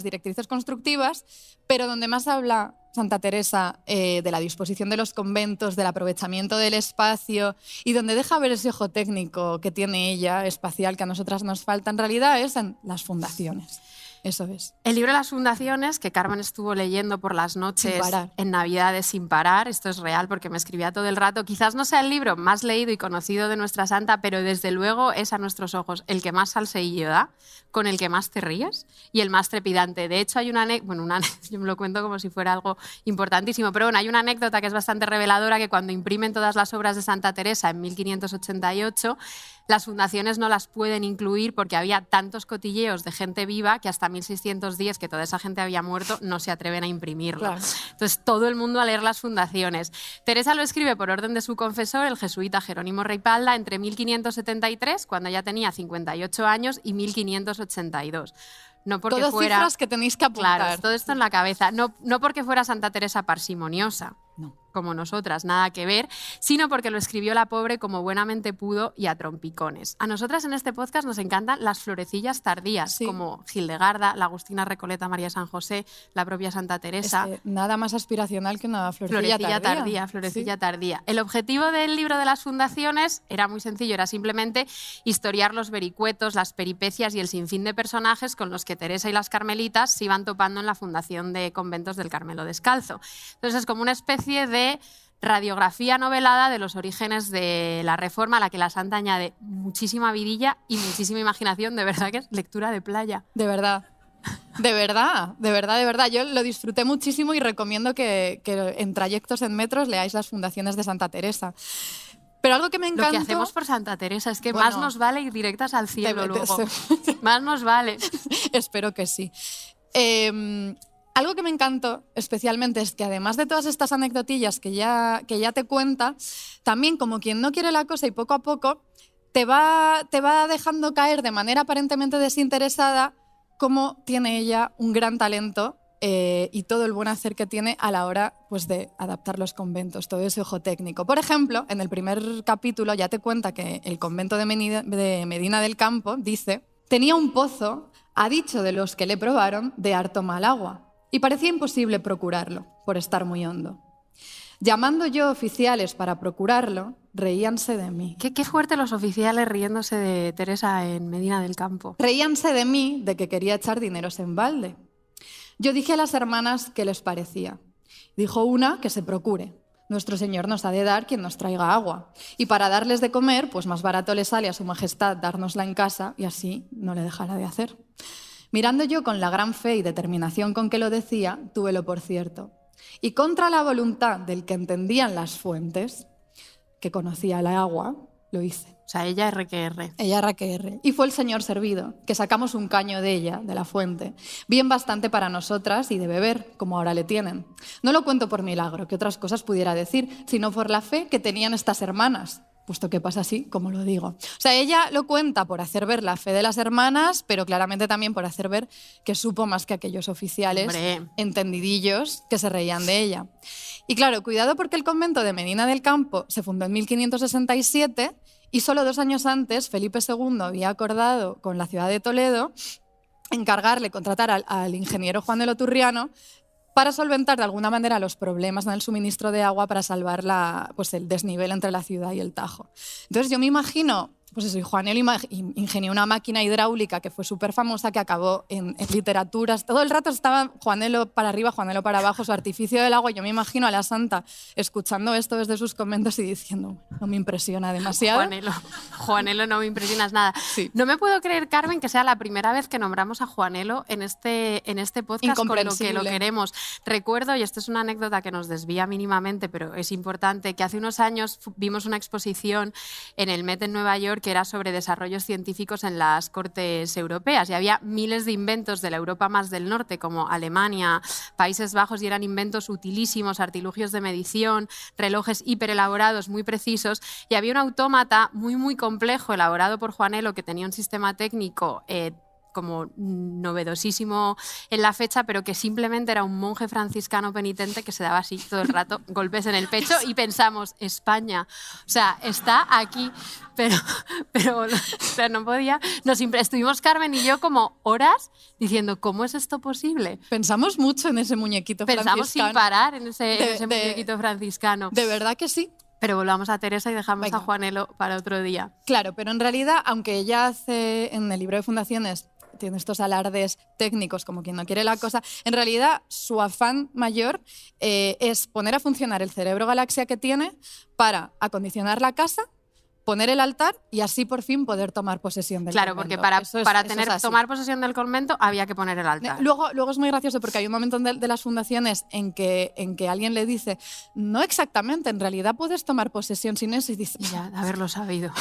directrices constructivas, pero donde más habla Santa Teresa de la disposición de los conventos, del aprovechamiento del espacio y donde deja ver ese ojo técnico que tiene ella, espacial, que a nosotras nos falta en realidad, es en las fundaciones. Eso es.
El libro de las fundaciones, que Carmen estuvo leyendo por las noches en Navidades sin parar, esto es real porque me escribía todo el rato, quizás no sea el libro más leído y conocido de nuestra santa, pero desde luego es a nuestros ojos el que más salseillo da, con el que más te ríes y el más trepidante. De hecho, hay una anécdota, yo me lo cuento como si fuera algo importantísimo, pero bueno, hay una anécdota que es bastante reveladora, que cuando imprimen todas las obras de Santa Teresa en 1588, las fundaciones no las pueden incluir porque había tantos cotilleos de gente viva que hasta 1610, que toda esa gente había muerto, no se atreven a imprimirlo.
Claro.
Entonces, todo el mundo a leer las fundaciones. Teresa lo escribe por orden de su confesor, el jesuita Jerónimo Reipalda, entre 1573, cuando ya tenía 58 años, y 1582. No porque
Todo
fuera,
cifras que tenéis que apuntar.
Claro, todo esto en la cabeza. No porque fuera Santa Teresa parsimoniosa,
No.
como nosotras, nada que ver, sino porque lo escribió la pobre como buenamente pudo y a trompicones. A nosotras en este podcast nos encantan las florecillas tardías, como Hildegarda, la Agustina Recoleta, María San José, la propia Santa Teresa.
Nada más aspiracional que una florecilla tardía.
Florecilla tardía. El objetivo del libro de las fundaciones era muy sencillo, era simplemente historiar los vericuetos, las peripecias y el sinfín de personajes con los que Teresa y las carmelitas se iban topando en la fundación de conventos del Carmelo Descalzo. Entonces es como una especie de radiografía novelada de los orígenes de la Reforma, a la que la santa añade muchísima vidilla y muchísima imaginación. De verdad que es lectura de playa.
De verdad. De verdad. Yo lo disfruté muchísimo y recomiendo que en trayectos en metros leáis las fundaciones de Santa Teresa. Pero algo que me encanta...
Lo que hacemos por Santa Teresa es que más nos vale ir directas al cielo luego. Más nos vale.
Espero que sí. Algo que me encantó especialmente es que además de todas estas anecdotillas que ya te cuenta, también como quien no quiere la cosa y poco a poco te va dejando caer de manera aparentemente desinteresada cómo tiene ella un gran talento y todo el buen hacer que tiene a la hora pues, de adaptar los conventos, todo ese ojo técnico. Por ejemplo, en el primer capítulo ya te cuenta que el convento de Medina del Campo, dice, tenía un pozo, a dicho de los que le probaron, de harto mal agua, y parecía imposible procurarlo, por estar muy hondo. Llamando yo oficiales para procurarlo, reíanse de mí.
Qué fuerte los oficiales riéndose de Teresa en Medina del Campo.
Reíanse de mí, de que quería echar dineros en balde. Yo dije a las hermanas qué les parecía. Dijo una que se procure. Nuestro Señor nos ha de dar quien nos traiga agua. Y para darles de comer, pues más barato le sale a su majestad dárnosla en casa y así no le dejará de hacer. Mirando yo con la gran fe y determinación con que lo decía, túvelo por cierto. Y contra la voluntad del que entendían las fuentes, que conocía el agua, lo hice.
O sea, ella RQR.
Ella RQR. Y fue el Señor servido, que sacamos un caño de ella, de la fuente, bien bastante para nosotras y de beber, como ahora le tienen. No lo cuento por milagro, que otras cosas pudiera decir, sino por la fe que tenían estas hermanas, puesto que pasa así, como lo digo. O sea, ella lo cuenta por hacer ver la fe de las hermanas, pero claramente también por hacer ver que supo más que aquellos oficiales entendidillos que se reían de ella. Y claro, cuidado porque el convento de Medina del Campo se fundó en 1567 y solo 2 años antes Felipe II había acordado con la ciudad de Toledo encargarle contratar al ingeniero Juanelo Turriano para solventar de alguna manera los problemas en el suministro de agua para salvar el desnivel entre la ciudad y el Tajo. Entonces yo me imagino, pues eso, y Juanelo ingenió una máquina hidráulica que fue súper famosa, que acabó en literaturas. Todo el rato estaba Juanelo para arriba, Juanelo para abajo, su artificio del agua. Yo me imagino a la santa escuchando esto desde sus conventos y diciendo, no me impresiona demasiado.
Juanelo, no me impresionas nada.
Sí.
No me puedo creer, Carmen, que sea la primera vez que nombramos a Juanelo en este podcast con lo que lo queremos. Recuerdo, y esto es una anécdota que nos desvía mínimamente, pero es importante, que hace unos años vimos una exposición en el Met en Nueva York que era sobre desarrollos científicos en las cortes europeas y había miles de inventos de la Europa más del norte, como Alemania, Países Bajos, y eran inventos utilísimos, artilugios de medición, relojes hiperelaborados, muy precisos, y había un autómata muy, muy complejo elaborado por Juanelo que tenía un sistema técnico como novedosísimo en la fecha, pero que simplemente era un monje franciscano penitente que se daba así todo el rato golpes en el pecho y pensamos, España, o sea, está aquí, pero o sea, no podía. Estuvimos Carmen y yo como horas diciendo, ¿cómo es esto posible?
Pensamos mucho en ese muñequito franciscano.
Pensamos sin parar en ese muñequito franciscano.
De verdad que sí.
Pero volvamos a Teresa y dejamos a Juanelo para otro día.
Claro, pero en realidad, aunque ella hace en el libro de fundaciones tiene estos alardes técnicos como quien no quiere la cosa, en realidad su afán mayor es poner a funcionar el cerebro galaxia que tiene para acondicionar la casa, poner el altar y así por fin poder tomar posesión del convento.
Claro, porque para tomar posesión del convento había que poner el altar.
Luego es muy gracioso porque hay un momento de las fundaciones en que alguien le dice, no exactamente, en realidad puedes tomar posesión sin eso, y dice,
ya, de haberlo sabido.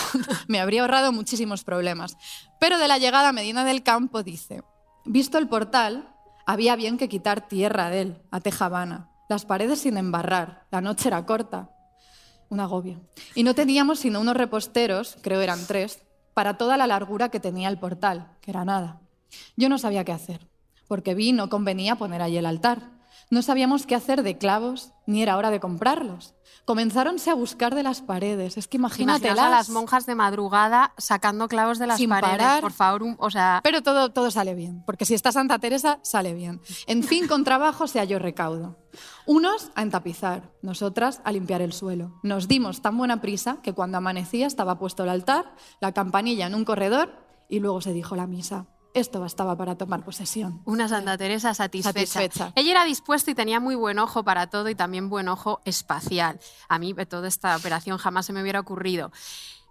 Me habría ahorrado muchísimos problemas. Pero de la llegada a Medina del Campo dice, visto el portal, había bien que quitar tierra de él, a teja vana, las paredes sin embarrar, la noche era corta. Un agobio. Y no teníamos sino unos reposteros, creo eran 3, para toda la largura que tenía el portal, que era nada. Yo no sabía qué hacer, porque vi no convenía poner allí el altar. No sabíamos qué hacer de clavos, ni era hora de comprarlos. Comenzáronse a buscar de las paredes. Es que imagínatelas.
A las monjas de madrugada sacando clavos de las
sin
paredes,
parar.
Por favor.
Pero todo sale bien, porque si está Santa Teresa, sale bien. En fin, con trabajo se halló recaudo. Unos a entapizar, nosotras a limpiar el suelo. Nos dimos tan buena prisa que cuando amanecía estaba puesto el altar, la campanilla en un corredor y luego se dijo la misa. Esto bastaba para tomar posesión.
Una Santa Teresa satisfecha. Ella era dispuesta y tenía muy buen ojo para todo y también buen ojo espacial. A mí toda esta operación jamás se me hubiera ocurrido.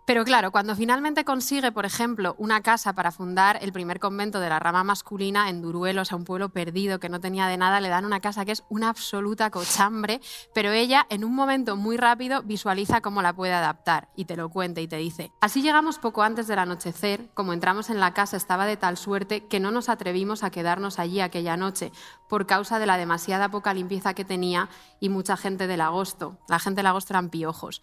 Pero claro, cuando finalmente consigue, por ejemplo, una casa para fundar el primer convento de la rama masculina en Duruelo, o sea, un pueblo perdido que no tenía de nada, le dan una casa que es una absoluta cochambre, pero ella, en un momento muy rápido, visualiza cómo la puede adaptar y te lo cuenta y te dice: así llegamos poco antes del anochecer, como entramos en la casa estaba de tal suerte que no nos atrevimos a quedarnos allí aquella noche por causa de la demasiada poca limpieza que tenía y mucha gente del agosto. La gente del agosto eran piojos.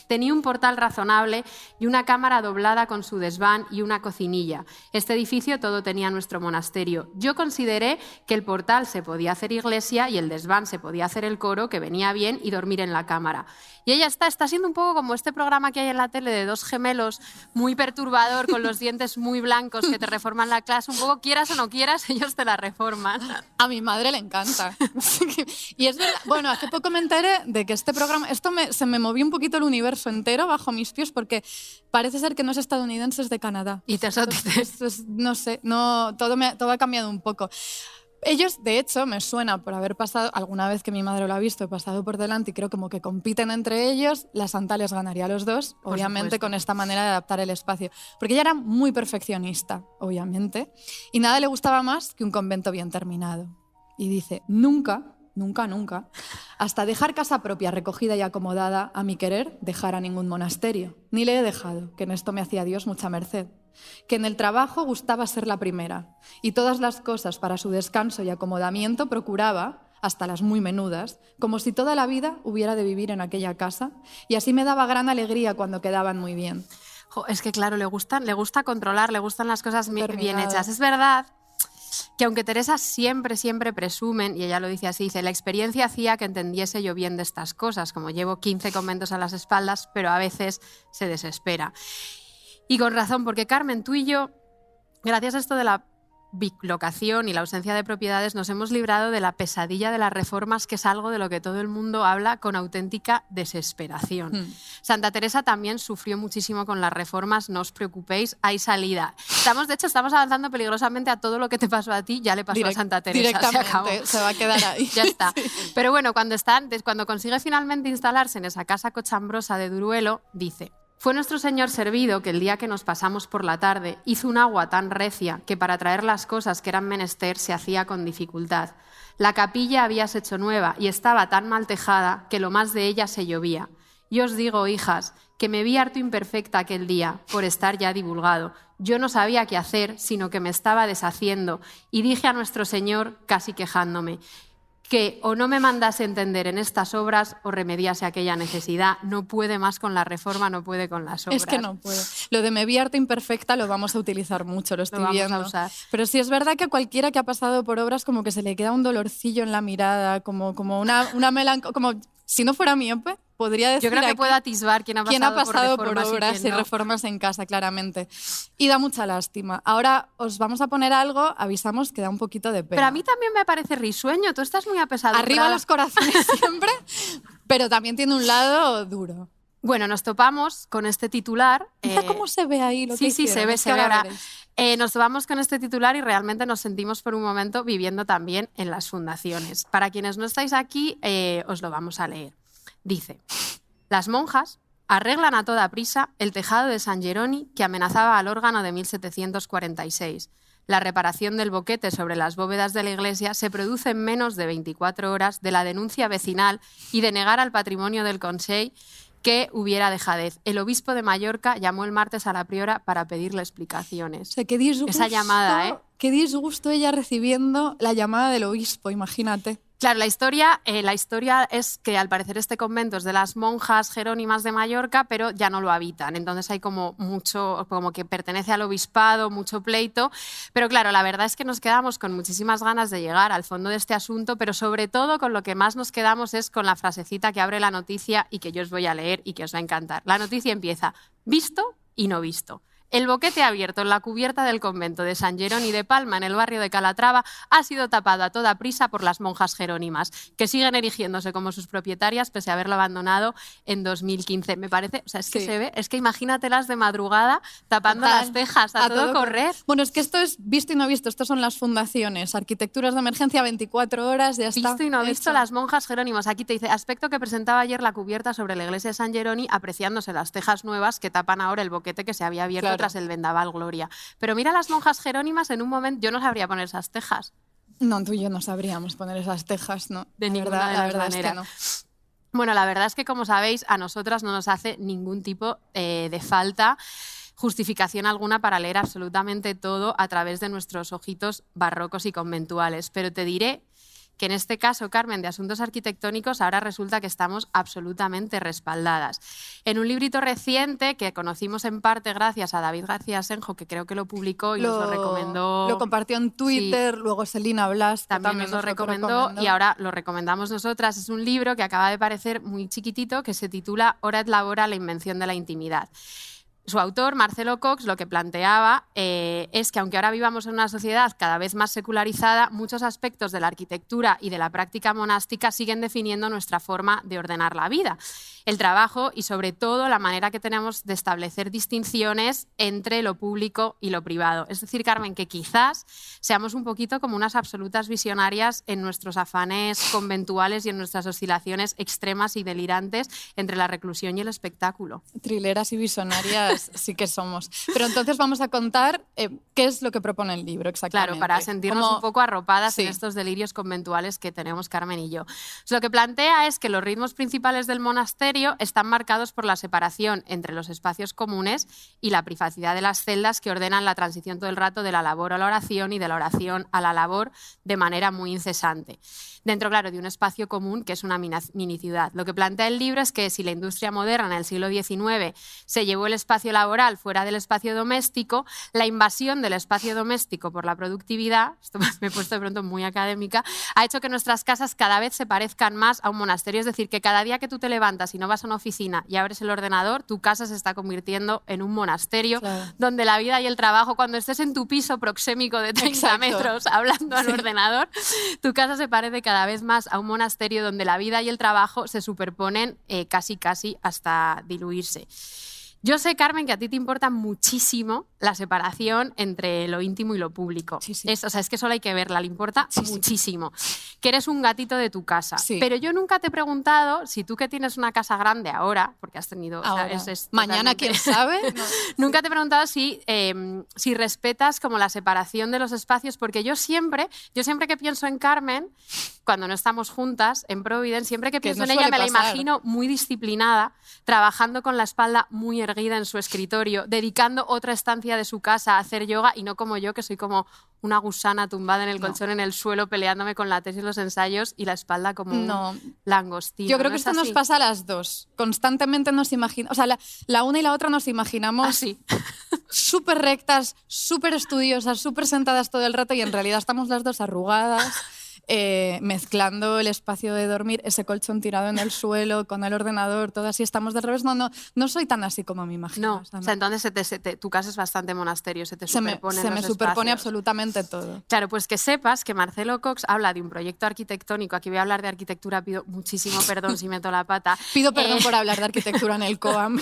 Tenía un portal razonable y una cámara doblada con su desván y una cocinilla. Este edificio todo tenía nuestro monasterio. Yo consideré que el portal se podía hacer iglesia y el desván se podía hacer el coro, que venía bien, y dormir en la cámara. Y ella está siendo un poco como este programa que hay en la tele de dos gemelos, muy perturbador, con los dientes muy blancos, que te reforman la clase. Un poco, quieras o no quieras, ellos te la reforman.
A mi madre le encanta. Y es verdad, bueno, hace poco me enteré de que este programa, se me movió un poquito el universo entero bajo mis pies, porque parece ser que no es estadounidense, es de Canadá.
Y te
no sé, todo ha cambiado un poco. Ellos, de hecho, me suena por haber pasado, alguna vez que mi madre lo ha visto, he pasado por delante y creo como que compiten entre ellos, la Santa les ganaría a los dos, obviamente con esta manera de adaptar el espacio. Porque ella era muy perfeccionista, obviamente, y nada le gustaba más que un convento bien terminado. Y dice, nunca, hasta dejar casa propia recogida y acomodada, a mi querer, dejar a ningún monasterio. Ni le he dejado, que en esto me hacía Dios mucha merced. Que en el trabajo gustaba ser la primera, y todas las cosas para su descanso y acomodamiento procuraba, hasta las muy menudas, como si toda la vida hubiera de vivir en aquella casa, y así me daba gran alegría cuando quedaban muy bien.
Es que claro, le gusta controlar, le gustan las cosas bien
Terminado.
hechas. Es verdad que aunque Teresa siempre presumen, y ella lo dice así, dice, la experiencia hacía que entendiese yo bien de estas cosas, como llevo 15 conventos a las espaldas, pero a veces se desespera. Y con razón, porque Carmen, tú y yo, gracias a esto de la bilocación y la ausencia de propiedades, nos hemos librado de la pesadilla de las reformas, que es algo de lo que todo el mundo habla con auténtica desesperación. Santa Teresa también sufrió muchísimo con las reformas, no os preocupéis, hay salida. De hecho, estamos avanzando peligrosamente a todo lo que te pasó a ti, ya le pasó a Santa Teresa.
Directamente, se va a quedar ahí.
Ya está. Sí. Pero bueno, cuando consigue finalmente instalarse en esa casa cochambrosa de Duruelo, dice: fue nuestro señor servido que el día que nos pasamos por la tarde hizo un agua tan recia que para traer las cosas que eran menester se hacía con dificultad. La capilla habíase hecho nueva y estaba tan mal tejada que lo más de ella se llovía. Y os digo, hijas, que me vi harto imperfecta aquel día por estar ya divulgado. Yo no sabía qué hacer, sino que me estaba deshaciendo, y dije a nuestro señor, casi quejándome, que o no me mandase entender en estas obras o remediase aquella necesidad. No puede más con la reforma, no puede con las obras.
Es que no puede. Lo de me vi harto imperfecta lo vamos a utilizar mucho, lo estoy viendo.
Vamos a usar.
Pero sí es verdad que a cualquiera que ha pasado por obras como que se le queda un dolorcillo en la mirada, como una melancolía, como si no fuera miope, podría decir.
Yo creo que
aquí
puedo atisbar quién ha pasado
por obras y
no.
reformas en casa, claramente. Y da mucha lástima. Ahora os vamos a poner algo, avisamos que da un poquito de pena.
Pero a mí también me parece risueño, tú estás muy apesadumbrada.
Arriba los corazones siempre, pero también tiene un lado duro.
Bueno, nos topamos con este titular.
¿Cómo se ve ahí lo que
Sí, se ve ahora. Nos topamos con este titular y realmente nos sentimos por un momento viviendo también en las fundaciones. Para quienes no estáis aquí, os lo vamos a leer. Dice: las monjas arreglan a toda prisa el tejado de San Jeroni que amenazaba al órgano de 1746. La reparación del boquete sobre las bóvedas de la iglesia se produce en menos de 24 horas de la denuncia vecinal y de negar al patrimonio del Consell que hubiera dejadez. El obispo de Mallorca llamó el martes a la priora para pedirle explicaciones.
O sea, qué disgusto,
esa llamada, ¿eh?
Qué disgusto ella recibiendo la llamada del obispo, imagínate.
Claro, la historia es que al parecer este convento es de las monjas jerónimas de Mallorca, pero ya no lo habitan. Entonces hay como mucho, como que pertenece al obispado, mucho pleito. Pero claro, la verdad es que nos quedamos con muchísimas ganas de llegar al fondo de este asunto, pero sobre todo con lo que más nos quedamos es con la frasecita que abre la noticia y que yo os voy a leer y que os va a encantar. La noticia empieza: visto y no visto. El boquete abierto en la cubierta del convento de San Jeroni de Palma, en el barrio de Calatrava, ha sido tapado a toda prisa por las monjas jerónimas, que siguen erigiéndose como sus propietarias pese a haberlo abandonado en 2015. Me parece, o sea, es que se ve, es que imagínatelas de madrugada tapando las tejas a todo correr.
Bueno, es que esto es visto y no visto, estos son las fundaciones, arquitecturas de emergencia 24 horas, ya está.
Visto y no visto, las monjas jerónimas. Aquí te dice: aspecto que presentaba ayer la cubierta sobre la iglesia de San Jeroni, apreciándose las tejas nuevas que tapan ahora el boquete que se había abierto tras el vendaval Gloria. Pero mira las monjas jerónimas en un momento, yo no sabría poner esas tejas.
No, tú y yo no sabríamos poner esas tejas, ¿no?
De ninguna de las maneras. Es que no. Bueno, la verdad es que, como sabéis, a nosotras no nos hace ningún tipo de falta justificación alguna para leer absolutamente todo a través de nuestros ojitos barrocos y conventuales. Pero te diré que en este caso, Carmen, de asuntos arquitectónicos, ahora resulta que estamos absolutamente respaldadas. En un librito reciente que conocimos en parte gracias a David García Senjo, que creo que lo publicó y nos lo recomendó.
Lo compartió en Twitter, sí. Luego Selina Blas
también nos lo recomendó y ahora lo recomendamos nosotras. Es un libro que acaba de parecer muy chiquitito, que se titula Hora et labora, la invención de la intimidad. Su autor, Marcelo Cox, lo que planteaba es que aunque ahora vivamos en una sociedad cada vez más secularizada, muchos aspectos de la arquitectura y de la práctica monástica siguen definiendo nuestra forma de ordenar la vida, el trabajo y sobre todo la manera que tenemos de establecer distinciones entre lo público y lo privado. Es decir, Carmen, que quizás seamos un poquito como unas absolutas visionarias en nuestros afanes conventuales y en nuestras oscilaciones extremas y delirantes entre la reclusión y el espectáculo.
Trileras y visionarias monasterios sí que somos. Pero entonces vamos a contar qué es lo que propone el libro exactamente.
Claro, para sentirnos un poco arropadas en
Sí.
estos delirios conventuales que tenemos Carmen y yo. Lo que plantea es que los ritmos principales del monasterio están marcados por la separación entre los espacios comunes y la privacidad de las celdas que ordenan la transición todo el rato de la labor a la oración y de la oración a la labor de manera muy incesante. Dentro, claro, de un espacio común que es una mini ciudad. Lo que plantea el libro es que si la industria moderna en el siglo XIX se llevó el espacio laboral fuera del espacio doméstico, la invasión del espacio doméstico por la productividad, esto me he puesto de pronto muy académica, ha hecho que nuestras casas cada vez se parezcan más a un monasterio. Es decir, que cada día que tú te levantas y no vas a una oficina y abres el ordenador, tu casa se está convirtiendo en un monasterio,
Claro.
donde la vida y el trabajo, cuando estés en tu piso proxémico de 30
Exacto.
metros hablando al ordenador, tu casa se parece cada vez más a un monasterio donde la vida y el trabajo se superponen casi hasta diluirse. Yo sé, Carmen, que a ti te importa muchísimo la separación entre lo íntimo y lo público.
Sí, sí.
O sea, es que solo hay que verla, le importa
Sí, sí.
muchísimo. Que eres un gatito de tu casa.
Sí.
Pero yo nunca te he preguntado si tú que tienes una casa grande ahora, porque has tenido...
Ahora.
O sea, es
Mañana,
totalmente-
quién sabe. No.
Nunca te he preguntado si respetas como la separación de los espacios, porque yo siempre que pienso en Carmen, cuando no estamos juntas, en Providence, siempre que pienso
nos
en ella me
suele
la
pasar.
imagino muy disciplinada, trabajando con la espalda muy erguida en su escritorio, dedicando otra estancia de su casa a hacer yoga, y no como yo, que soy como una gusana tumbada en el
No.
colchón en el suelo, peleándome con la tesis y los ensayos y la espalda como
No.
un langostino.
Yo creo
¿No
que
es
esto nos
así?
pasa a las dos. Constantemente nos imaginamos, o sea, la una y la otra nos imaginamos
Así.
súper rectas, súper estudiosas, súper sentadas todo el rato y en realidad estamos las dos arrugadas, mezclando el espacio de dormir, ese colchón tirado en el suelo, con el ordenador, todo así, estamos del revés. No soy tan así como me imagino.
No, o sea, entonces tu casa es bastante monasterio, se te
se me
superponen los
superpone
espacios.
absolutamente todo.
Claro, pues que sepas que Marcelo Cox habla de un proyecto arquitectónico. Aquí voy a hablar de arquitectura, pido muchísimo perdón si meto la pata.
Pido perdón por hablar de arquitectura en el COAM.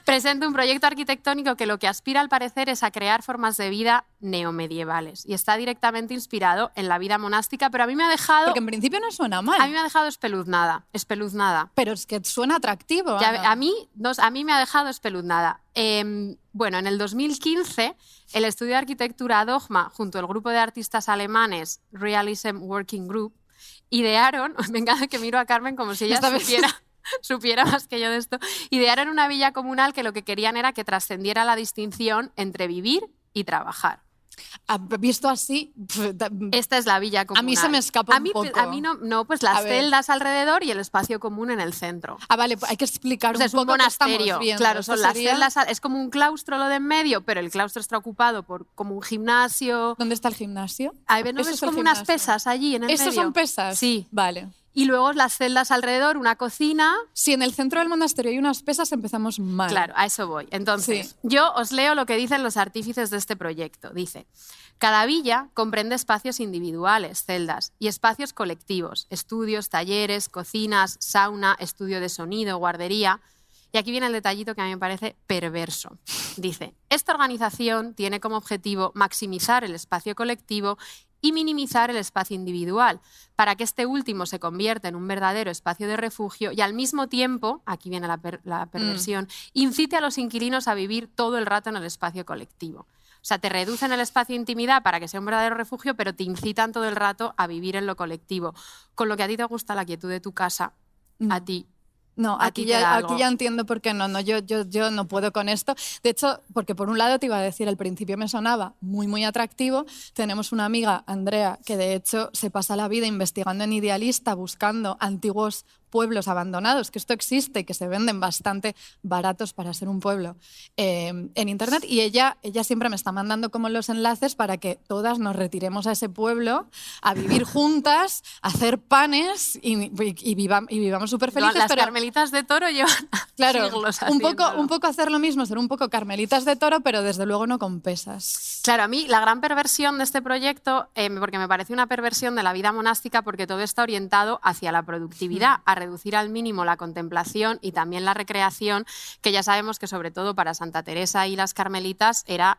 Presenta un proyecto arquitectónico que lo que aspira al parecer es a crear formas de vida neomedievales y está directamente inspirado en la vida monástica, pero a mí me ha dejado,
Porque en principio no suena mal,
a mí me ha dejado espeluznada.
pero es que suena atractivo.
Ya,
Ana.
a mí me ha dejado espeluznada. Bueno, en el 2015, el estudio de arquitectura Dogma, junto al grupo de artistas alemanes Realism Working Group, idearon, me encanta que miro a Carmen como si ella
Esta vez.
supiera más que yo de esto, idearon una villa comunal que lo que querían era que trascendiera la distinción entre vivir y trabajar.
Visto así,
Esta es la villa comunal.
A mí se me escapa
A mí,
un poco.
A mí no, pues las
A ver.
celdas alrededor y el espacio común en el centro.
vale, pues hay que explicar
O sea,
un
es un
poco qué estamos
monasterio,
viendo.
claro,
Esto
son las
sería-
celdas, es como un claustro lo de en medio, pero el claustro está ocupado por como un gimnasio.
¿Dónde está el gimnasio?
Ahí ¿no
Eso
ves
es el
como unas
gimnasio.
pesas allí en el
¿Estos
medio?
son pesas?
Sí.
Vale.
Y luego las celdas alrededor, una cocina.
Si en el centro del monasterio hay unas pesas, empezamos mal.
Claro, a eso voy. Entonces,
Sí.
yo os leo lo que dicen los artífices de este proyecto. Dice, cada villa comprende espacios individuales, celdas, y espacios colectivos, estudios, talleres, cocinas, sauna, estudio de sonido, guardería. Y aquí viene el detallito que a mí me parece perverso. Dice, esta organización tiene como objetivo maximizar el espacio colectivo y minimizar el espacio individual, para que este último se convierta en un verdadero espacio de refugio y al mismo tiempo, aquí viene la perversión, incite a los inquilinos a vivir todo el rato en el espacio colectivo. O sea, te reducen el espacio de intimidad para que sea un verdadero refugio, pero te incitan todo el rato a vivir en lo colectivo. Con lo que a ti te gusta la quietud de tu casa, a ti.
No,
A
aquí
ti te da algo.
ya entiendo por qué no. Yo no puedo con esto. De hecho, porque por un lado te iba a decir, al principio me sonaba muy, muy atractivo. Tenemos una amiga, Andrea, que de hecho se pasa la vida investigando en Idealista, buscando antiguos pueblos abandonados, que esto existe y que se venden bastante baratos para ser un pueblo en internet. Y ella siempre me está mandando como los enlaces para que todas nos retiremos a ese pueblo a vivir juntas, a hacer panes y vivamos súper felices.
Las
pero
carmelitas de Toro llevan
claro,
siglos
un
haciéndolo.
poco hacer lo mismo, ser un poco carmelitas de Toro, pero desde luego no con pesas.
Claro, a mí la gran perversión de este proyecto, porque me parece una perversión de la vida monástica, porque todo está orientado hacia la productividad, a reducir al mínimo la contemplación y también la recreación, que ya sabemos que sobre todo para Santa Teresa y las carmelitas era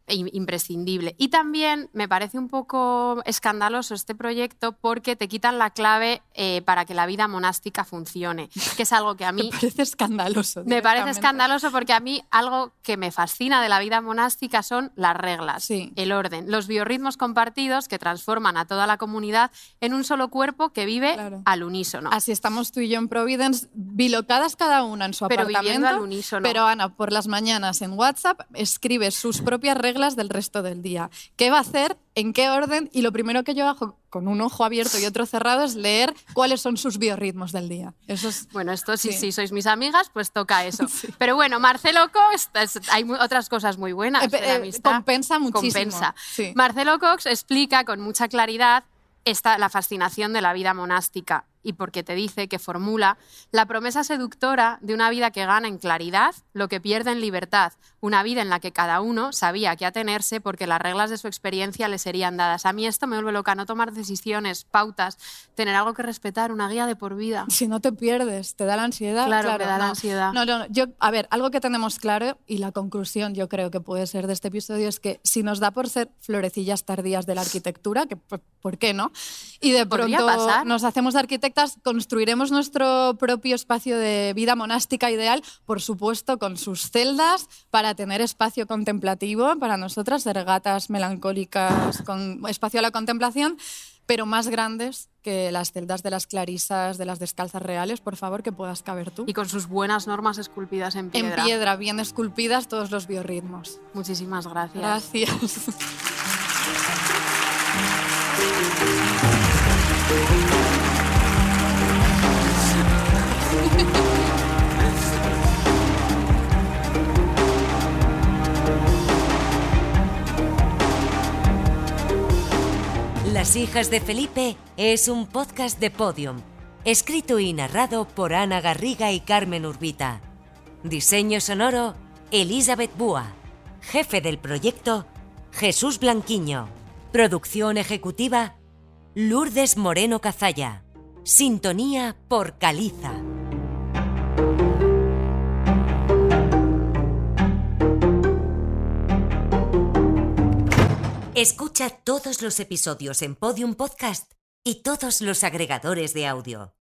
imprescindible. Y también me parece un poco escandaloso este proyecto porque te quitan la clave para que la vida monástica funcione, que es algo que a mí...
Me parece escandaloso.
Me parece escandaloso porque a mí algo que me fascina de la vida monástica son las reglas,
Sí.
el orden, los biorritmos compartidos que transforman a toda la comunidad en un solo cuerpo que vive
Claro.
al unísono.
Así estamos tú y yo en Providence, bilocadas cada una en su
Pero
apartamento.
viviendo al unísono.
Pero Ana, por las mañanas en WhatsApp escribe sus propias reglas del resto del día. ¿Qué va a hacer? ¿En qué orden? Y lo primero que yo hago con un ojo abierto y otro cerrado es leer cuáles son sus biorritmos del día. Eso es...
Bueno, esto
Sí.
si sois mis amigas, pues toca eso. Pero bueno, Marcelo Cox, hay otras cosas muy buenas de la amistad.
Compensa muchísimo.
Compensa.
Sí.
Marcelo Cox explica con mucha claridad la fascinación de la vida monástica y porque te dice que formula la promesa seductora de una vida que gana en claridad lo que pierde en libertad, una vida en la que cada uno sabía a qué atenerse porque las reglas de su experiencia le serían dadas. A mí esto me vuelve loca, no tomar decisiones, pautas, tener algo que respetar, una guía de por vida.
Si no te pierdes, te da la ansiedad.
Claro, me da la ansiedad.
No, yo, a ver, algo que tenemos claro y la conclusión yo creo que puede ser de este episodio es que si nos da por ser florecillas tardías de la arquitectura, que ¿por qué no? Y de
Podría
pronto
pasar.
nos hacemos arquitectas, construiremos nuestro propio espacio de vida monástica ideal, por supuesto, con sus celdas, para tener espacio contemplativo, para nosotras, ser gatas melancólicas con espacio a la contemplación, pero más grandes que las celdas de las clarisas, de las descalzas reales, por favor, que puedas caber tú.
Y con sus buenas normas esculpidas en piedra.
En piedra, bien esculpidas, todos los biorritmos.
Muchísimas gracias.
Gracias.
Las hijas de Felipe es un podcast de Podium, escrito y narrado por Ana Garriga y Carmen Urbita. Diseño sonoro, Elizabeth Búa. Jefe del proyecto, Jesús Blanquiño. Producción ejecutiva, Lourdes Moreno Cazalla. Sintonía por Caliza. Escucha todos los episodios en Podium Podcast y todos los agregadores de audio.